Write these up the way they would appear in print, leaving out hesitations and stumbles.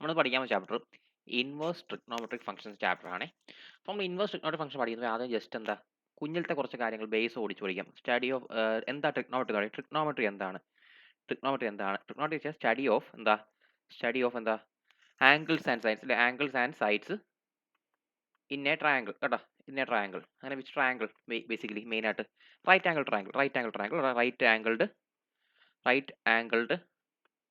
നമ്മൾ പഠിക്കാൻ പോകുന്ന chapter inverse trigonometric functions chapter ആണ്. അപ്പോൾ നമ്മൾ ഇൻവേഴ്സ് ട്രിഗ്നോമെട്രിക് ഫംഗ്ഷൻ പഠിക്കുന്നത് ആദ്യം ജസ്റ്റ് എന്താ കുഞ്ഞിലത്തെ കുറച്ച് കാര്യങ്ങൾ ബേസ് ഓടിച്ചു പഠിക്കാം. സ്റ്റഡി ഓഫ് എന്താ ട്രിഗ്നോമെട്രി, ട്രിഗ്നോമെട്രി എന്താണ്, ട്രിഗ്നോമെട്രി എന്താണ്, ട്രിഗ്നോമെട്രി വെച്ചാൽ സ്റ്റഡി ഓഫ് എന്താ, സ്റ്റഡി ഓഫ് എന്താ ആംഗിൾസ് ആൻഡ് സൈഡ്സ് അല്ലെ, angles and sides in a triangle കേട്ടോ, ഇൻ എ ട്രയാങ്കിൾ. അങ്ങനെ വിച്ച് ട്രയാങ്കിൾ ബേസിക്കലി മെയിൻ ആയിട്ട് right angle triangle, right angle triangle, right angled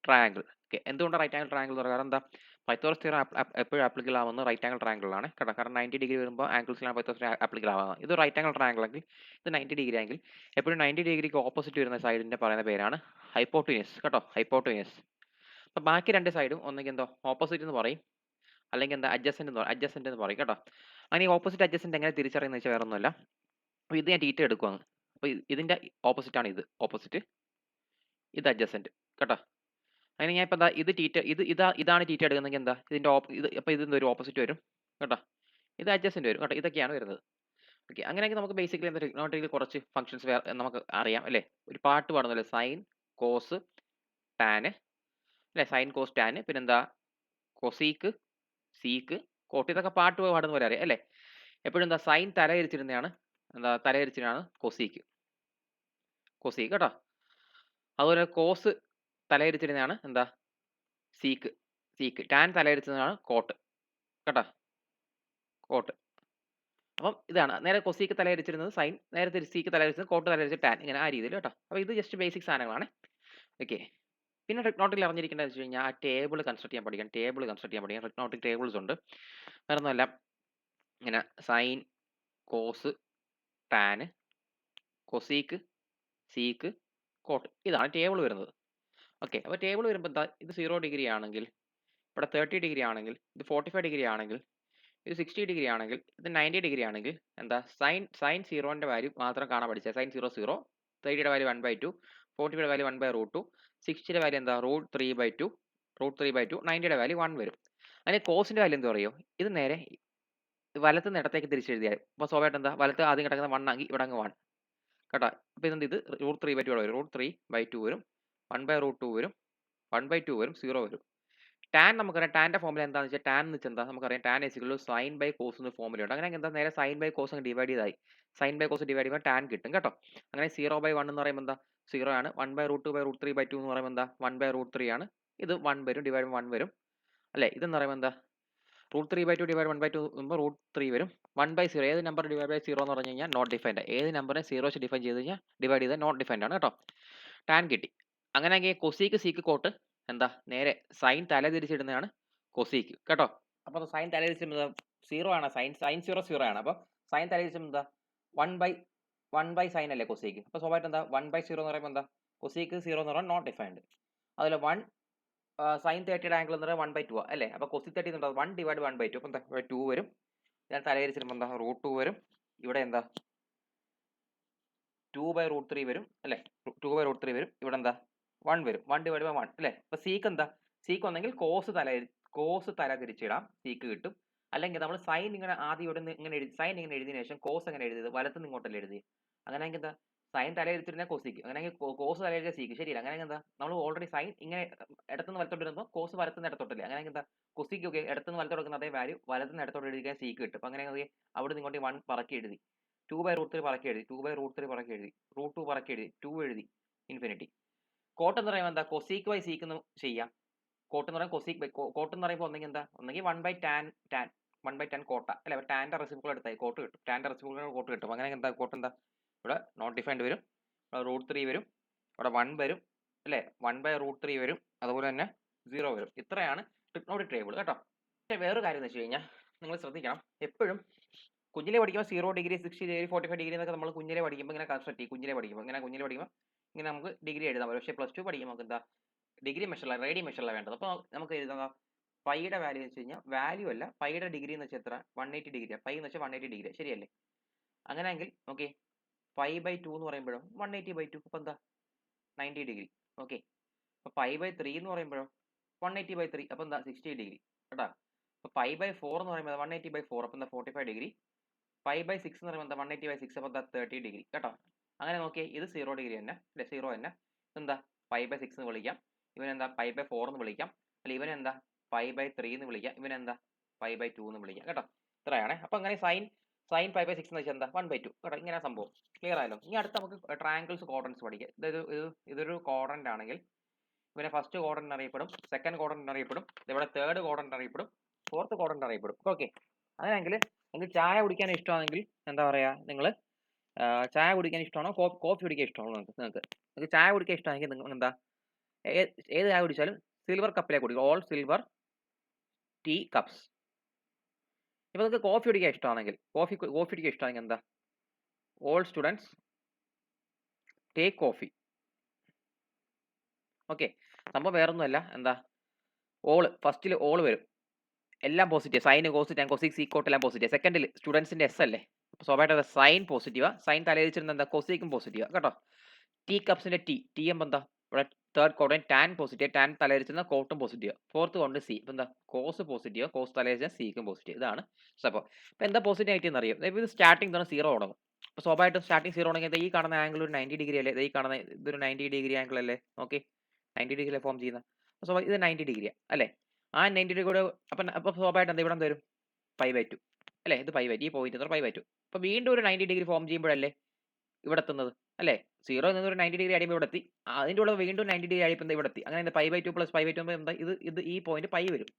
triangle. Okay, എന്തുകൊണ്ടാണ് right angle triangle എന്ന് പറയുക? കാരണം എന്താ, പൈത്തോറസ് തിയറം എപ്പോഴും ആപ്ലിക്കൽ ആവുന്നത് റൈറ്റ് ആംഗിൾ ട്രയാങ്കിളാണ് കേട്ടോ. കാരണം 90 ഡിഗ്രി വരുമ്പോൾ ആംഗിൾസിലാണ് പൈത്തോറസ് ആപ്ലിക്കൽ ആവുന്നത്. ഇത് റൈറ്റ് ആംഗിൾ ട്രയാങ്കിൾ എങ്കിൽ ഇത് 90 ഡിഗ്രി ആണെങ്കിൽ എപ്പോഴും 90 ഡിഗ്രിക്ക് ഓപ്പോസിറ്റ് വരുന്ന സൈഡിന്റെ പറയുന്ന പേരാണ് ഹൈപ്പോട്ടീനിയസ് കേട്ടോ, ഹൈപ്പോട്ടീനിയസ്. അപ്പോൾ ബാക്കി രണ്ട് സൈഡും ഒന്നെങ്കിൽ എന്തോ ഓപ്പോസിറ്റ് എന്ന് പറയും, അല്ലെങ്കിൽ എന്താ അഡ്ജസെന്റ് എന്ന് പറയും കേട്ടോ. അങ്ങനെ ഈ ഓപ്പോസിറ്റ് അഡ്ജസെന്റ് എങ്ങനെ തിരിച്ചറിയുന്നത് വെച്ചാൽ വേറെ ഒന്നുമല്ല. അപ്പോൾ ഇത് ഞാൻ തീറ്റ എടുക്കുവാണ്. അപ്പോൾ ഇതിന്റെ ഓപ്പോസിറ്റ് ആണ് ഇത്, ഓപ്പോസിറ്റ്, ഇത് അഡ്ജസെന്റ് കേട്ടോ. അങ്ങനെ ഞാൻ ഇപ്പോൾ എന്താ ഇത് ടീറ്റ ഇതാണ് ടീറ്റ എടുക്കുന്നതെങ്കിൽ എന്താ ഇതിന്റെ ഇത് അപ്പോൾ ഇതിന്റെ ഒരു ഓപ്പോസിറ്റ് വരും കേട്ടോ, ഇത് അഡ്ജസെന്റ് വരും കേട്ടോ, ഇതൊക്കെയാണ് വരുന്നത്. ഓക്കെ, അങ്ങനെയെങ്കിൽ നമുക്ക് ബേസിക്കലി എന്താ ട്രിഗ്നോമെട്രിയിൽ കുറച്ച് ഫംഗ്ഷൻസ് നമുക്ക് അറിയാം അല്ലേ. ഒരു പാട്ട് പാടുന്നല്ലേ, സൈൻ കോസ് ടാന് അല്ലേ, സൈൻ കോസ് ടാന്, പിന്നെന്താ കൊസീക്ക് സീക്ക് കോട്ട്, ഇതൊക്കെ പാട്ട് പാടുന്ന പോലെ അറിയാം അല്ലേ. എപ്പോഴും എന്താ സൈൻ തലയിരിച്ചിരുന്നതാണ് എന്താ, തലയിരിച്ചിട്ടാണ് കൊസീക്ക്, കൊസീക്ക് കേട്ടോ. അതുപോലെ കോസ് തലയിരിച്ചിരുന്നതാണ് എന്താ സീക്ക്, സീക്ക് ടാൻ തലയിരിച്ചതാണ് കോട്ട് കേട്ടോ, കോട്ട്. അപ്പം ഇതാണ് നേരെ കൊസീക്ക് തലയിരിച്ചിരുന്നത് സൈൻ, നേരെ സീക്ക് തലയിരിച്ചത് കോട്ട് തലയിരിച്ച ടാൻ, ഇങ്ങനെ ആ രീതിയിൽ കേട്ടോ. അപ്പോൾ ഇത് ജസ്റ്റ് ബേസിക് സാധനങ്ങളാണ്. ഓക്കെ, പിന്നെ ട്രിഗ്നോമെട്രിയിൽ അറിഞ്ഞിരിക്കേണ്ടത് വെച്ച് കഴിഞ്ഞാൽ ആ ടേബിൾ കൺസ്ട്രക്ട് ചെയ്യാൻ പഠിക്കണം, ടേബിൾ കൺസ്ട്രക്ട് ചെയ്യാൻ പഠിക്കണം. ട്രിഗ്നോമെട്രിക് ടേബിൾസ് ഉണ്ട്, വേറെ ഒന്നുമല്ല, ഇങ്ങനെ sine cos tan cosec sec cot, ഇതാണ് ടേബിൾ വരുന്നത്. ഓക്കെ, അപ്പോൾ ടേബിൾ വരുമ്പോൾ എന്താ, ഇത് 0 ഡിഗ്രി ആണെങ്കിൽ ഇവിടെ 30 ഡിഗ്രി ആണെങ്കിൽ, ഇത് 45 ഡിഗ്രി ആണെങ്കിൽ, ഇത് 60 ഡിഗ്രി ആണെങ്കിൽ, ഇത് 90 ഡിഗ്രി ആണെങ്കിൽ എന്താ സൈൻ സീറോന്റെ വാല്യൂ മാത്രം കാണാൻ പഠിച്ചത്. സൈൻ 0 0, 30യുടെ വാല്യൂ 1/2, 45യുടെ വാല്യൂ 1/√2, 60യുടെ വാല്യൂ എന്താ √3/2, √3/2, 90യുടെ വാല്യൂ 1 വരും. അതിന് കോസിന്റെ വാല്യൂ എന്ത് പറയുമോ, ഇത് നേരെ വലത്ത് നിന്ന് ഇടത്തേക്ക് തിരിച്ചെഴുതിയാൽ അപ്പോൾ സ്വാഭാവികമായിട്ട് എന്താ വലത്ത് ആദ്യം കിടക്കുന്ന 1 ആണെങ്കിൽ ഇവിടെ അങ്ങ് 1 കേട്ടോ. അപ്പോൾ ഇതെന്ത്, ഇത് √3/2 ഇവിടെ വരും, √3/2 വരും, 1/√2 വരും, 1/2 വരും, 0 വരും. ടാൻ നമുക്കറിയാം, ടാന്റെ ഫോർമുല എന്താണെന്ന് വെച്ചാൽ ടാൻ എന്ന് വെച്ചാൽ എന്താ നമുക്കറിയാം, ടാൻ സൈൻ ബൈ കോസ് എന്ന് ഫോർമുലയുണ്ട്. അങ്ങനെ എന്താ നേരെ സൈൻ ബൈ കോസ് അങ്ങ് ഡിവൈഡ് ചെയ്തായി, സൈൻ ബൈ കോസ് ഡിവൈഡ് ചെയ്യുമ്പോൾ ടാൻ കിട്ടും കേട്ടോ. അങ്ങനെ 0/1 എന്ന് പറയുമ്പോൾ എന്താ 0 ആണ്, 1/√2/√3/2 എന്ന് പറയുമ്പോൾ എന്താ 1/√3 ആണ്, ഇത് 1 വരും, ഡിവൈഡ് 1 വരും അല്ലേ. ഇതെന്ന് പറയുമ്പോൾ എന്താ √3/2 ഡിവൈഡ് 1/2 വരുമ്പോൾ √3 വരും. 1/0 ഏത് നമ്പർ ഡിവൈഡ് ബൈ 0 എന്ന് പറഞ്ഞു കഴിഞ്ഞാൽ നോട്ട് ഡിഫൈൻഡ്, ഏത് നമ്പറിനെ 0 വെച്ച് ഡിഫൈൻ ചെയ്ത് കഴിഞ്ഞാൽ ഡിവൈഡ് ചെയ്താൽ നോട്ട് ഡിഫൈൻഡ് ആണ് കേട്ടോ. ടാൻ കിട്ടി. അങ്ങനെയെങ്കിൽ കൊസീക്ക് സീക്ക് കോട്ട് എന്താ നേരെ സൈൻ തല തിരിച്ചിടുന്നതാണ് കൊസീക്ക് കേട്ടോ. അപ്പോൾ സൈൻ തല തിരിച്ചിടുന്നത് 0 ആണ്, സൈൻ 0 ആണ്. അപ്പോൾ സൈൻ തല തിരിച്ചിടുന്നത് എന്താ 1 ബൈ സൈൻ അല്ലേ കൊസീക്ക്. അപ്പോൾ സ്വാഭാവികമായിട്ട് എന്താ 1/0 എന്ന് പറയുമ്പോൾ എന്താ കൊസീക്ക് 0 എന്ന് പറയുമ്പോൾ നോട്ട് ഡിഫൈൻഡ്. അതുപോലെ 1 സൈൻ 30യുടെ ആംഗിൾ എന്ന് പറയുന്നത് 1/2 അല്ലേ. അപ്പോൾ കൊസീക് 30 എന്നുണ്ടാവും 1 ഡിവൈഡ് 1/2, അപ്പോൾ എന്താ 2 വരും. ഞാൻ തലയിരിച്ചിരുമ്പോൾ എന്താ √2 വരും, ഇവിടെ എന്താ 2/√3 വരും അല്ലേ, 2/√3 വരും, ഇവിടെ എന്താ 1 വരും, 1 ഡിവൈഡ് ബൈ 1 അല്ലേ. അപ്പോൾ സീക്ക് എന്താ, സീക്ക് ഒന്നെങ്കിൽ കോസ് തല തിരിച്ചിടാം, സീക്ക് കിട്ടും. അല്ലെങ്കിൽ നമ്മൾ സൈൻ ഇങ്ങനെ ആദ്യം ഇവിടെ നിന്ന് ഇങ്ങനെ എഴുതി, സൈൻ ഇങ്ങനെ എഴുതിയതിനു ശേഷം കോസ് എങ്ങനെ എഴുതിയത് വലത്തുനിന്ന് ഇങ്ങോട്ടല്ലേ എഴുതി. അങ്ങനെയെങ്കിൽ എന്താ സൈൻ തലയിരിച്ചിരുന്ന കോസിക്ക്, അങ്ങനെയെങ്കിൽ കോസ് തലയിരിച്ച സീക്ക് ശരിയല്ല. അങ്ങനെയെങ്കിൽ എന്താ നമ്മൾ ഓൾറെഡി സൈൻ ഇങ്ങനെ ഇടത്തുനിന്ന് വലത്തോട്ട് വരുമ്പോൾ കോസ് വലത്തുനിന്ന് ഇടത്തോട്ടല്ലേ. അങ്ങനെയെങ്കിൽ എന്താ കൊസിക്ക് ഒക്കെ ഇടത്തുനിന്ന് വലത്തോട്ട് എടുക്കുന്ന അതേ വാല്യൂ വലത്തുനിന്ന് ഇടത്തോട്ട് എഴുതിക്കാൻ സീക്ക് കിട്ടും. അപ്പോൾ അങ്ങനെയെങ്കിൽ അവിടെ നിന്ന് ഇങ്ങോട്ട് 1 പറക്കി എഴുതി, 2/√3 പറക്കി എഴുതി, 2/√3 പറക്കി എഴുതി, √2 പറക്കി എഴുതി, 2 എഴുതി, ഇൻഫിനിറ്റി. കോട്ട് എന്ന് പറയുമ്പോൾ എന്താ കൊസീക്ക് ബൈ സീക്ക് എന്ന് ചെയ്യാം. കോട്ട് എന്ന് പറയുമ്പോൾ കൊസീക്ക് ബൈ കോട്ട് എന്ന് പറയുമ്പോൾ ഒന്നെങ്കിൽ എന്താ ഒന്നെങ്കിൽ 1/tan കോട്ട അല്ലെ, ടാന്റെ റെസിപ്രോക്കൽ എടുത്താൽ കോട്ട് കിട്ടും, ടാന്റെ റെസിപ്രോക്കൽ കോട്ട് കിട്ടും. അങ്ങനെ എന്താ കോട്ട് എന്താ ഇവിടെ നോട്ട് ഡിഫൈൻഡ് വരും, √3 വരും, ഇവിടെ 1 വരും അല്ലേ, 1/√3 വരും, അതുപോലെ തന്നെ 0 വരും. ഇത്രയാണ് ട്രിഗ്നോമെട്രിക് ടേബിൾ കേട്ടോ. പക്ഷേ വേറൊരു കാര്യം എന്ന് വെച്ച് കഴിഞ്ഞാൽ നിങ്ങൾ ശ്രദ്ധിക്കണം, എപ്പോഴും കുഞ്ഞിലെ പഠിക്കുമ്പോൾ 0 ഡിഗ്രി 60 ഡിഗ്രി 45 ഡിഗ്രി എന്നൊക്കെ നമ്മൾ കുഞ്ഞിലെ പഠിക്കുമ്പോൾ ഇങ്ങനെ കൺസ്ട്രക്ട് ചെയ്യും. കുഞ്ഞിലെ പഠിക്കുമ്പോൾ ഇങ്ങനെ നമുക്ക് ഡിഗ്രി എഴുതാം. പക്ഷേ പ്ലസ് 2 പഠിക്കുമ്പോൾ നമുക്ക് എന്താ ഡിഗ്രി മെഷറല്ല, റേഡിയൻ മെഷറല്ല വേണ്ടത്. അപ്പോൾ നമുക്ക് എഴുതാം പൈയുടെ വാല്യൂ എന്ന് വെച്ച് കഴിഞ്ഞാൽ വാല്യൂ അല്ല, പൈയുടെ ഡിഗ്രി എന്ന് വെച്ചാൽ എത്ര 180 ഡിഗ്രി, പൈ എന്ന് വെച്ചാൽ 180 ഡിഗ്രി ശരിയല്ലേ. അങ്ങനെയെങ്കിൽ ഓക്കെ, π/2 എന്ന് പറയുമ്പോഴോ 180/2, അപ്പോൾ എന്താ 90 ഡിഗ്രി. ഓക്കെ, അപ്പോൾ π/3 എന്ന് പറയുമ്പോഴോ 180/3, അപ്പോൾ എന്താ 60 ഡിഗ്രി കേട്ടോ. അപ്പോൾ π/4 എന്ന് പറയുമ്പോൾ 180/4, അപ്പോൾ എന്താ 45 ഡിഗ്രി. π/6 എന്ന് പറയുമ്പോൾ എന്താ 180/6, അപ്പോൾ എന്താ 30 ഡിഗ്രി കേട്ടോ. അങ്ങനെ നോക്കിയാൽ ഇത് 0 ഡിഗ്രി തന്നെ അല്ലെ, 0 തന്നെ. എന്താ π/6 എന്ന് വിളിക്കാം, ഇവനെന്താ π/4 എന്ന് വിളിക്കാം, അല്ല ഇവനെന്താ π/3 എന്ന് വിളിക്കാം, ഇവനെന്താ π/2 എന്ന് വിളിക്കാം കേട്ടോ. ഇത്രയാണ്. അപ്പോൾ അങ്ങനെ സൈൻ π/6 എന്ന് വെച്ചാൽ എന്താ 1/2 കേട്ടോ. ഇങ്ങനെ സംഭവം ക്ലിയർ ആയല്ലോ. ഇനി അടുത്ത നമുക്ക് ട്രയാങ്കിൾസ് ക്വാഡ്രന്റ്സ് പഠിക്കാം. ഇതൊരു ക്വാഡ്രന്റ് ആണെങ്കിൽ ഇവനെ ഫസ്റ്റ് ക്വാഡ്രന്റ് അറിയപ്പെടും, സെക്കൻഡ് ക്വാഡ്രന്റ് അറിയപ്പെടും, ഇവിടെ തേർഡ് ക്വാഡ്രന്റ് അറിയപ്പെടും, ഫോർത്ത് ക്വാഡ്രന്റ് അറിയപ്പെടും. ഓക്കെ, അങ്ങനെയെങ്കിൽ നിങ്ങൾക്ക് ചായ കുടിക്കാൻ ഇഷ്ടമാണെങ്കിൽ എന്താ പറയുക, നിങ്ങൾ ചായ കുടിക്കാൻ ഇഷ്ടമാണോ കോഫി കുടിക്കാൻ ഇഷ്ടമാണോ? നിങ്ങൾക്ക് ചായ കുടിക്കാൻ ഇഷ്ടമാണെങ്കിൽ നിങ്ങൾ എന്താ ഏത് ചായ കുടിച്ചാലും സിൽവർ കപ്പിലെ കുടിക്കും, ഓൾ സിൽവർ ടീ കപ്സ്. ഇപ്പോൾ നിങ്ങൾക്ക് കോഫി കുടിക്കാൻ ഇഷ്ടമാണെങ്കിൽ കോഫി കുടിക്കാൻ ഇഷ്ടമാണെങ്കിൽ എന്താ all students take coffee. Okay, സംഭവം വേറൊന്നുമല്ല, എന്താ ഫസ്റ്റിൽ ഓൾ വരും, എല്ലാം positive, sine cos tan cosec sec cot എല്ലാം പോസിറ്റീവ്. സെക്കൻഡിൽ സ്റ്റുഡൻസിന്റെ എസ് അല്ലേ, അപ്പോൾ സ്വാഭാവികമായിട്ട് സൈൻ പോസിറ്റീവാ, സൈൻ തലയിരിച്ചിരുന്ന എന്താ കൊസീക്കും പോസിറ്റീവാ കേട്ടോ. ടീ കപ്സിന്റെ ടി എം എന്താ ഇവിടെ third quadrant tan positive, tan തലയിരിച്ചിരുന്ന കോട്ടും പോസിറ്റീവ്. ഫോർത്ത് കൊണ്ട് സി, ഇപ്പം എന്താ കോസ് പോസിറ്റീവ്, കോസ് തലയിരിച്ച സിക്കും പോസിറ്റീവ്. ഇതാണ് സംഭവം. ഇപ്പം എന്താ പോസിറ്റീവ് ആയിട്ട് എന്നറിയാം, ഇത് സ്റ്റാർട്ടിംഗ് തന്നെ 0 തുടങ്ങും. അപ്പോൾ സ്വാഭാവികമായിട്ടും സ്റ്റാർട്ടിംഗ് 0 തുടങ്ങിയത് ഈ കാണുന്ന ആംഗിൾ ഒരു 90 ഡിഗ്രി അല്ലേ, ഈ കാണുന്ന ഇതൊരു 90 ഡിഗ്രി ആംഗിൾ അല്ലേ. ഓക്കെ, 90 ഡിഗ്രി ഫോം ചെയ്യുന്ന, അപ്പോൾ ഇത് 90 ഡിഗ്രിയാണ് അല്ലേ. ആ 90 ഡിഗ്രി കൂടെ അപ്പോൾ സ്വാഭാവികമായിട്ട് എന്താ ഇവിടെ വരും π/2 അല്ലേ, ഇത് π/2, ഈ പോയിന്റ് π/2. അപ്പോൾ വീണ്ടും ഒരു 90 ഡിഗ്രി ഫോം ചെയ്യുമ്പോഴല്ലേ ഇവിടെ എത്തുന്നത് അല്ലേ. 0 നിന്ന് ഒരു 90 ഡിഗ്രി അടിയുമ്പോൾ ഇവിടെ എത്തി, അതിൻ്റെ കൂടെ വീണ്ടും 90 ഡിഗ്രി അടിയുമ്പോൾ ഇവിടെ എത്തി. അങ്ങനെ π/2 പ്ലസ് π/2 എന്താ ഇത് ഈ പോയിന്റ് പൈ വരും,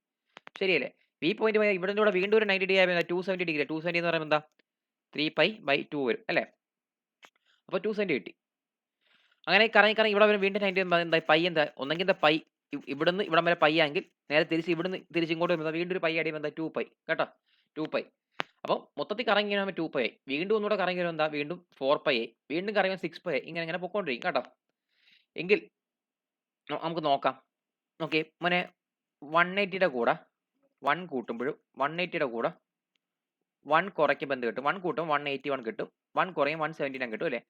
ശരിയല്ലേ. ഈ പോയിന്റ് ഇവിടെ കൂടെ വീണ്ടും ഒരു 90 ഡിഗ്രി ആയപ്പോൾ 270 ഡിഗ്രി, 270 എന്ന് പറയുമ്പോൾ എന്താ 3π/2 വരും അല്ലേ. അപ്പോൾ 270 കിട്ടി. അങ്ങനെ കറങ്ങി ഇവിടെ വരും വീണ്ടും 90 എന്താ പൈ, എന്താ ഒന്നെങ്കിൽ എന്താ പൈ ഇവിടുന്ന് ഇവിടം വരെ പൈ ആണെങ്കിൽ നേരെ ഇവിടുന്ന് ഇങ്ങോട്ട് വരുമ്പോൾ വീണ്ടും ഒരു പൈ അടിയുമ്പോൾ എന്താ 2π കേട്ടോ, 2π. അപ്പോൾ മൊത്തത്തിൽ കറങ്ങി കഴിയുമ്പോൾ 2π ആയി, വീണ്ടും ഒന്നുകൂടെ കറങ്ങി വരുമ്പോൾ എന്താ വീണ്ടും 4π ആയി, വീണ്ടും കറങ്ങി 6π ആയി, ഇങ്ങനെ പൊക്കോണ്ടിരിക്കും കേട്ടോ. എങ്കിൽ നമുക്ക് നോക്കാം. ഓക്കെ മോനെ, 180യുടെ കൂടെ 1 കൂട്ടുമ്പോഴും 180യുടെ കൂടെ 1 കുറയ്ക്കുമ്പോൾ എന്ത് കിട്ടും, 1 കൂട്ടും 181 കിട്ടും, 1 കുറയും 179 കിട്ടും അല്ലേ.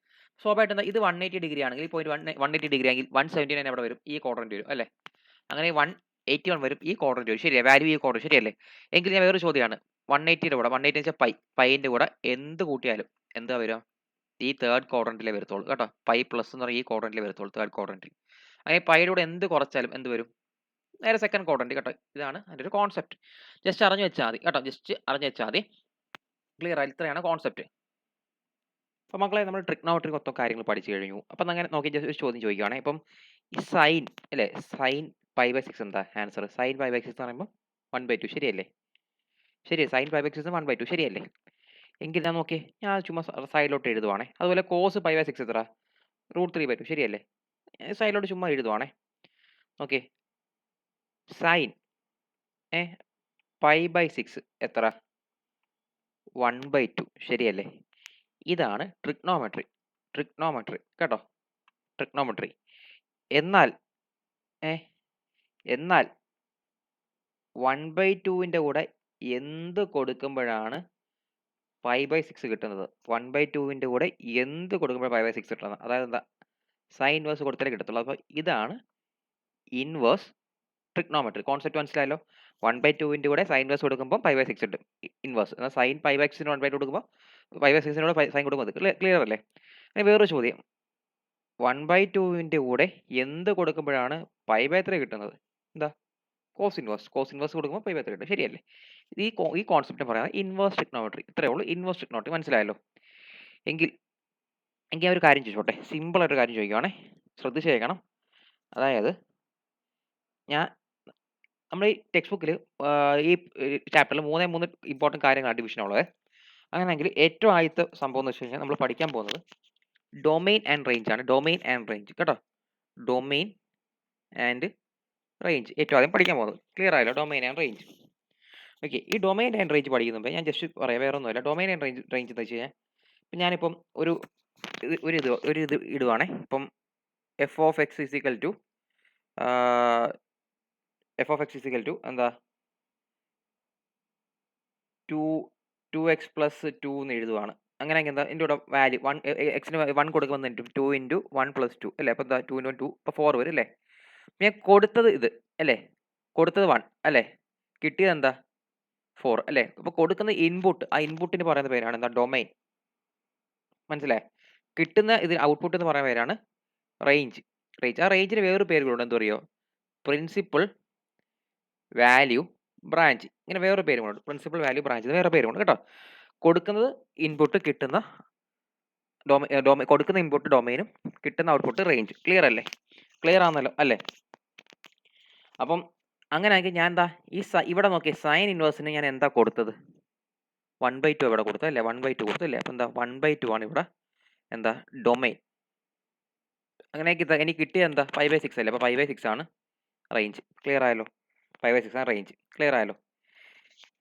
സ്വാഭാവികമായിട്ട് എന്താ ഇത് 180 ഡിഗ്രി ആണെങ്കിൽ ഈ പോയിന്റ് 180 ഡിഗ്രി ആണെങ്കിൽ 179 എവിടെ വരും, ഈ ക്വാഡ്രന്റ് വരും അല്ലേ. അങ്ങനെ 181 വരും, ഈ ക്വാഡ്രന്റ് വരും, ശരിയാ, വാല്യൂ ഈ ക്വാഡ്രന്റ് ശരിയല്ലേ. എങ്കിൽ ഞാൻ വേറൊരു ചോദ്യമാണ്, 180യുടെ കൂടെ 180 വെച്ചാൽ പൈൻ്റെ കൂടെ എന്ത് കൂട്ടിയാലും എന്താ വരിക, ഈ തേർഡ് ക്വാഡ്രന്റിലേ വരത്തുള്ളൂ കേട്ടോ. പൈ പ്ലസ് എന്ന് പറഞ്ഞാൽ ഈ ക്വാഡ്രന്റിലേ വരത്തുള്ളൂ, തേർഡ് ക്വാഡ്രന്റിൽ. അങ്ങനെ പൈയുടെ കൂടെ എന്ത് കുറച്ചാലും എന്ത് വരും, നേരെ സെക്കൻഡ് ക്വാഡ്രന്റ് കേട്ടോ. ഇതാണ് അതിൻ്റെ ഒരു കോൺസെപ്റ്റ്, ജസ്റ്റ് അറിഞ്ഞു വെച്ചാൽ മതി കേട്ടോ, ജസ്റ്റ് അറിഞ്ഞു വെച്ചാൽ മതി. ക്ലിയർ ആയി, ഇത്രയാണ് കോൺസെപ്റ്റ്. അപ്പോൾ മക്കളെ നമ്മൾ ട്രിഗ്നോമെട്രി മൊത്തം കാര്യങ്ങൾ പഠിച്ചു കഴിഞ്ഞു. അപ്പം അങ്ങനെ നോക്കി ജസ്റ്റ് ഒരു ചോദ്യം ചോദിക്കുകയാണെങ്കിൽ ഇപ്പം ഈ സൈൻ അല്ലേ, സൈൻ π/6 എന്താ ആൻസർ, സൈൻ π/6 എന്ന് പറയുമ്പോൾ 1/2 ശരിയല്ലേ, ശരി, സൈൻ π/6 1/2 ശരിയല്ലേ. എങ്കിൽ ഞാൻ നോക്കി, ഞാൻ ചുമ്മാ സൈഡിലോട്ട് എഴുതുവാണേ. അതുപോലെ കോസ് π/6 എത്ര, √3/2 ശരിയല്ലേ, സൈഡിലോട്ട് ചുമ്മാ എഴുതുവാണേ. ഓക്കെ, സൈൻ π/6 എത്ര, 1/2 ശരിയല്ലേ. ഇതാണ് ട്രിഗ്നോമെട്രി കേട്ടോ, ട്രിഗ്നോമെട്രി. എന്നാൽ 1/2ന്റെ കൂടെ എന്ത് കൊടുക്കുമ്പോഴാണ് π/6 കിട്ടുന്നത്, 1/2ന്റെ കൂടെ എന്ത് കൊടുക്കുമ്പോഴാണ് π/6 കിട്ടുന്നത്, അതായത് എന്താ സൈൻ ഇൻവേഴ്സ് കൊടുത്താലേ കിട്ടത്തുള്ളൂ. അപ്പോൾ ഇതാണ് ഇൻവേഴ്സ് ട്രിഗ്നോമെട്രി. കോൺസെപ്റ്റ് മനസ്സിലായല്ലോ. 1/2ന്റെ കൂടെ സൈൻ ഇൻവേഴ്സ് കൊടുക്കുമ്പോൾ π/6 കിട്ടും ഇൻവേഴ്സ്, എന്നാൽ സൈൻ π/6ന് 1/2 കൊടുക്കുമ്പോൾ π/6 സൈൻ കൊടുക്കുന്നത് ക്ലിയർ അല്ലേ. അങ്ങനെ വേറൊരു ചോദ്യം, 1/2ന്റെ കൂടെ എന്ത് കൊടുക്കുമ്പോഴാണ് π/3 കിട്ടുന്നത്, എന്താ കോസ് ഇൻവേഴ്സ് കൊടുക്കുമ്പോൾ π/3 കിട്ടും ശരിയല്ലേ. ഈ കോൺസെപ്റ്റ് പറയാം ഇൻവേഴ്സ് ട്രിഗ്നോമെട്രി. ഇത്രയേ ഉള്ളൂ ഇൻവേഴ്സ് ട്രിഗ്നോമെട്രി, മനസ്സിലായല്ലോ. എങ്കിൽ ഞാൻ ഒരു കാര്യം ചോദിച്ചോട്ടെ, സിമ്പിളായിട്ടൊരു കാര്യം ചോദിക്കുവാണേ, ശ്രദ്ധിച്ച് കേൾക്കണം. അതായത് നമ്മുടെ ഈ ടെക്സ്റ്റ് ബുക്കിൽ ഈ ചാപ്റ്ററിൽ 3 ഇമ്പോർട്ടൻറ്റ് കാര്യങ്ങളാണ് ഡിവിഷനുള്ളത്. അങ്ങനെയെങ്കിൽ ഏറ്റവും ആദ്യത്തെ സംഭവം എന്ന് വെച്ച് കഴിഞ്ഞാൽ നമ്മൾ പഠിക്കാൻ പോകുന്നത് ഡൊമെയിൻ ആൻഡ് റേഞ്ച് ആണ്. ഡൊമെയിൻ ആൻഡ് റേഞ്ച് കേട്ടോ, ഡൊമെയിൻ ആൻഡ് റേഞ്ച് ഏറ്റവും ആദ്യം പഠിക്കാൻ പോകുന്നത്. ക്ലിയർ ആയല്ലോ, ഡൊമെയിൻ ആൻഡ് റേഞ്ച്. ഓക്കെ, ഈ ഡൊമെയിൻ ആൻഡ് റേഞ്ച് പഠിക്കുമ്പോൾ ഞാൻ ജസ്റ്റ് പറയാം, വേറെ ഒന്നുമില്ല. ഡൊമെയിൻ ആൻഡ് റേഞ്ച് എന്ന് വെച്ച് കഴിഞ്ഞാൽ ഇപ്പം ഞാനിപ്പം ഒരു ഇത് ഇടുവാണേ. ഇപ്പം f(x) = എന്താ 2x + 2 എന്ന് എഴുതുവാണ്. അങ്ങനെയെങ്കിൽ എന്താ ഇതിൻ്റെ കൂടെ വാല്യൂ എക്സിന് 1 കൊടുക്കുമ്പോൾ 2 × 1 + 2 അല്ലേ. അപ്പോൾ എന്താ 2 × 2 ഇപ്പോൾ 4 വരും അല്ലേ. ഞാൻ കൊടുത്തത് ഇത് അല്ലേ, കൊടുത്തത് 1 അല്ലേ, കിട്ടിയത് എന്താ 4 അല്ലേ. അപ്പോൾ കൊടുക്കുന്ന ഇൻപുട്ട്, ആ ഇൻപുട്ടിന് പറയുന്ന പേരാണ് എന്താ ഡൊമെയിൻ, മനസ്സിലായി. കിട്ടുന്ന ഇത് ഔട്ട്പുട്ട് എന്ന് പറയുന്ന പേരാണ് റേഞ്ച്. ആ റേഞ്ചിന് വേറൊരു പേര് കൂടെ എന്താ പറയുക, പ്രിൻസിപ്പിൾ വാല്യൂ, ബ്രാഞ്ച്. ഇങ്ങനെ വേറൊരു പേരും കൂടെ ഉണ്ട്. പ്രിൻസിപ്പൽ, വാല്യൂ, ബ്രാഞ്ച് എന്ന് വേറെ പേരുണ്ട് കേട്ടോ. കൊടുക്കുന്നത് ഇൻപുട്ട്, കിട്ടുന്ന കൊടുക്കുന്ന ഇൻപുട്ട് ഡൊമെയിനും കിട്ടുന്ന ഔട്ട്പുട്ട് റേഞ്ച്. ക്ലിയർ അല്ലേ? ക്ലിയർ ആണല്ലോ അല്ലേ? അപ്പം അങ്ങനെയാണെങ്കിൽ ഞാൻ എന്താ ഇവിടെ നോക്കിയേ, സൈൻ ഇൻവേഴ്സിന് ഞാൻ എന്താ കൊടുത്തത്? 1/2 ഇവിടെ കൊടുത്തത് അല്ലേ? 1/2 കൊടുത്തല്ലേ? അപ്പം എന്താ 1/2 ആണ് ഇവിടെ എന്താ ഡൊമെയിൻ. അങ്ങനെ എനിക്ക് കിട്ടിയത് എന്താ 5/6 അല്ലേ? അപ്പോൾ 5/6 ആണ് റേഞ്ച്. ക്ലിയർ ആയല്ലോ? 5/6 ആണ് റേഞ്ച്. ക്ലിയർ ആയല്ലോ?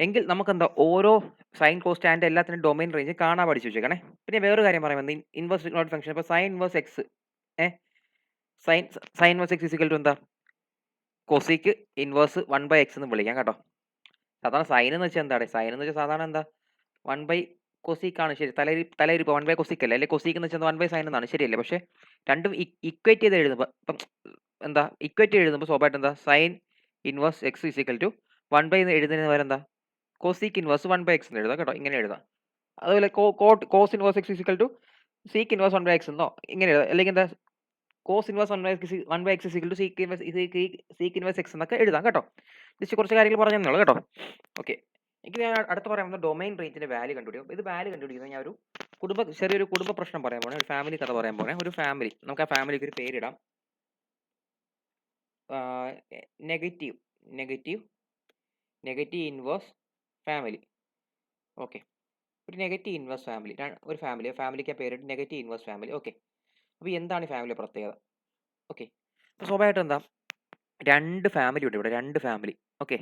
എങ്കിൽ നമുക്കെന്താ ഓരോ സൈൻ, കോസ്, ടാൻ എല്ലാത്തിനും ഡൊമെയിൻ റേഞ്ച് കാണാൻ പഠിച്ചു വെച്ചേക്കണേ. പിന്നെ വേറൊരു കാര്യം പറയാൻ വന്നത്, ഇൻവേഴ്സ് നോട്ട് ഫംഗ്ഷൻ. ഇപ്പോൾ sine inverse x, sine inverse x equal to എന്താ? കൊസീക്ക് ഇൻവേഴ്സ് 1/x എന്ന് വിളിക്കാം കേട്ടോ. സാധാരണ സൈൻ എന്ന് വെച്ചാൽ എന്താണ്? സൈൻ എന്ന് വെച്ചാൽ സാധാരണ എന്താ 1 കൊസീക്ക് ആണ്. ശരി, തലയിരിപ്പ് 1 കൊസീക്ക് അല്ലേ? അല്ലെങ്കിൽ കൊസീക്ക് എന്ന് വെച്ചാൽ 1 സൈൻ എന്നാണ്. ശരിയല്ലേ? പക്ഷേ രണ്ടും ഇക്വേറ്റ് ചെയ്ത് എഴുതുമ്പോൾ ഇപ്പം എന്താ ഇക്വേറ്റ് എഴുതുമ്പോൾ സ്വാഭാവികമായിട്ട് എന്താ sine inverse x equal to 1 എന്ന് എഴുതുന്നതിന് വരെ എന്താ കൊസീക്ക് ഇൻവേഴ്സ് 1/x എന്ന് എഴുതാം കേട്ടോ. ഇങ്ങനെ എഴുതാം. അതുപോലെ cos inverse x equal to sec inverse 1/x എന്നോ ഇങ്ങനെ എഴുതാം. അല്ലെങ്കിൽ എന്താ cos inverse 1/x equal to sec inverse x എന്നൊക്കെ എഴുതാം കേട്ടോ. ജസ്റ്റ് കുറച്ച് കാര്യങ്ങൾ പറഞ്ഞെന്നുള്ളൂ കേട്ടോ. ഓക്കെ, എനിക്ക് ഞാൻ അടുത്ത് പറയാൻ വന്ന ഡൊമൈൻ റേഞ്ചിന്റെ വാല്യൂ കണ്ടുപിടിക്കും. ഇത് വാല്യൂ കണ്ടുപിടിക്കുന്നത് ഞാൻ ഒരു ചെറിയൊരു കുടുംബ പ്രശ്നം പറയാൻ പോണേ, ഒരു ഫാമിലി കഥ പറയാൻ പോണേ. ഒരു ഫാമിലി, നമുക്ക് ആ ഫാമിലിക്ക് ഒരു പേരിടാം. Negative inverse family. ഓക്കെ, ഒരു നെഗറ്റീവ് ഇൻവേഴ്സ് ഫാമിലി, ഒരു ഫാമിലിക്ക് ആ പേരിട്ട് നെഗറ്റീവ് ഇൻവേഴ്സ് ഫാമിലി. ഓക്കെ, അപ്പോൾ എന്താണ് ഈ ഫാമിലി പ്രത്യേകത? ഓക്കെ, അപ്പോൾ സ്വാഭാവികമായിട്ടും എന്താ രണ്ട് ഫാമിലി ഉണ്ട് ഇവിടെ, രണ്ട് ഫാമിലി. ഓക്കെ,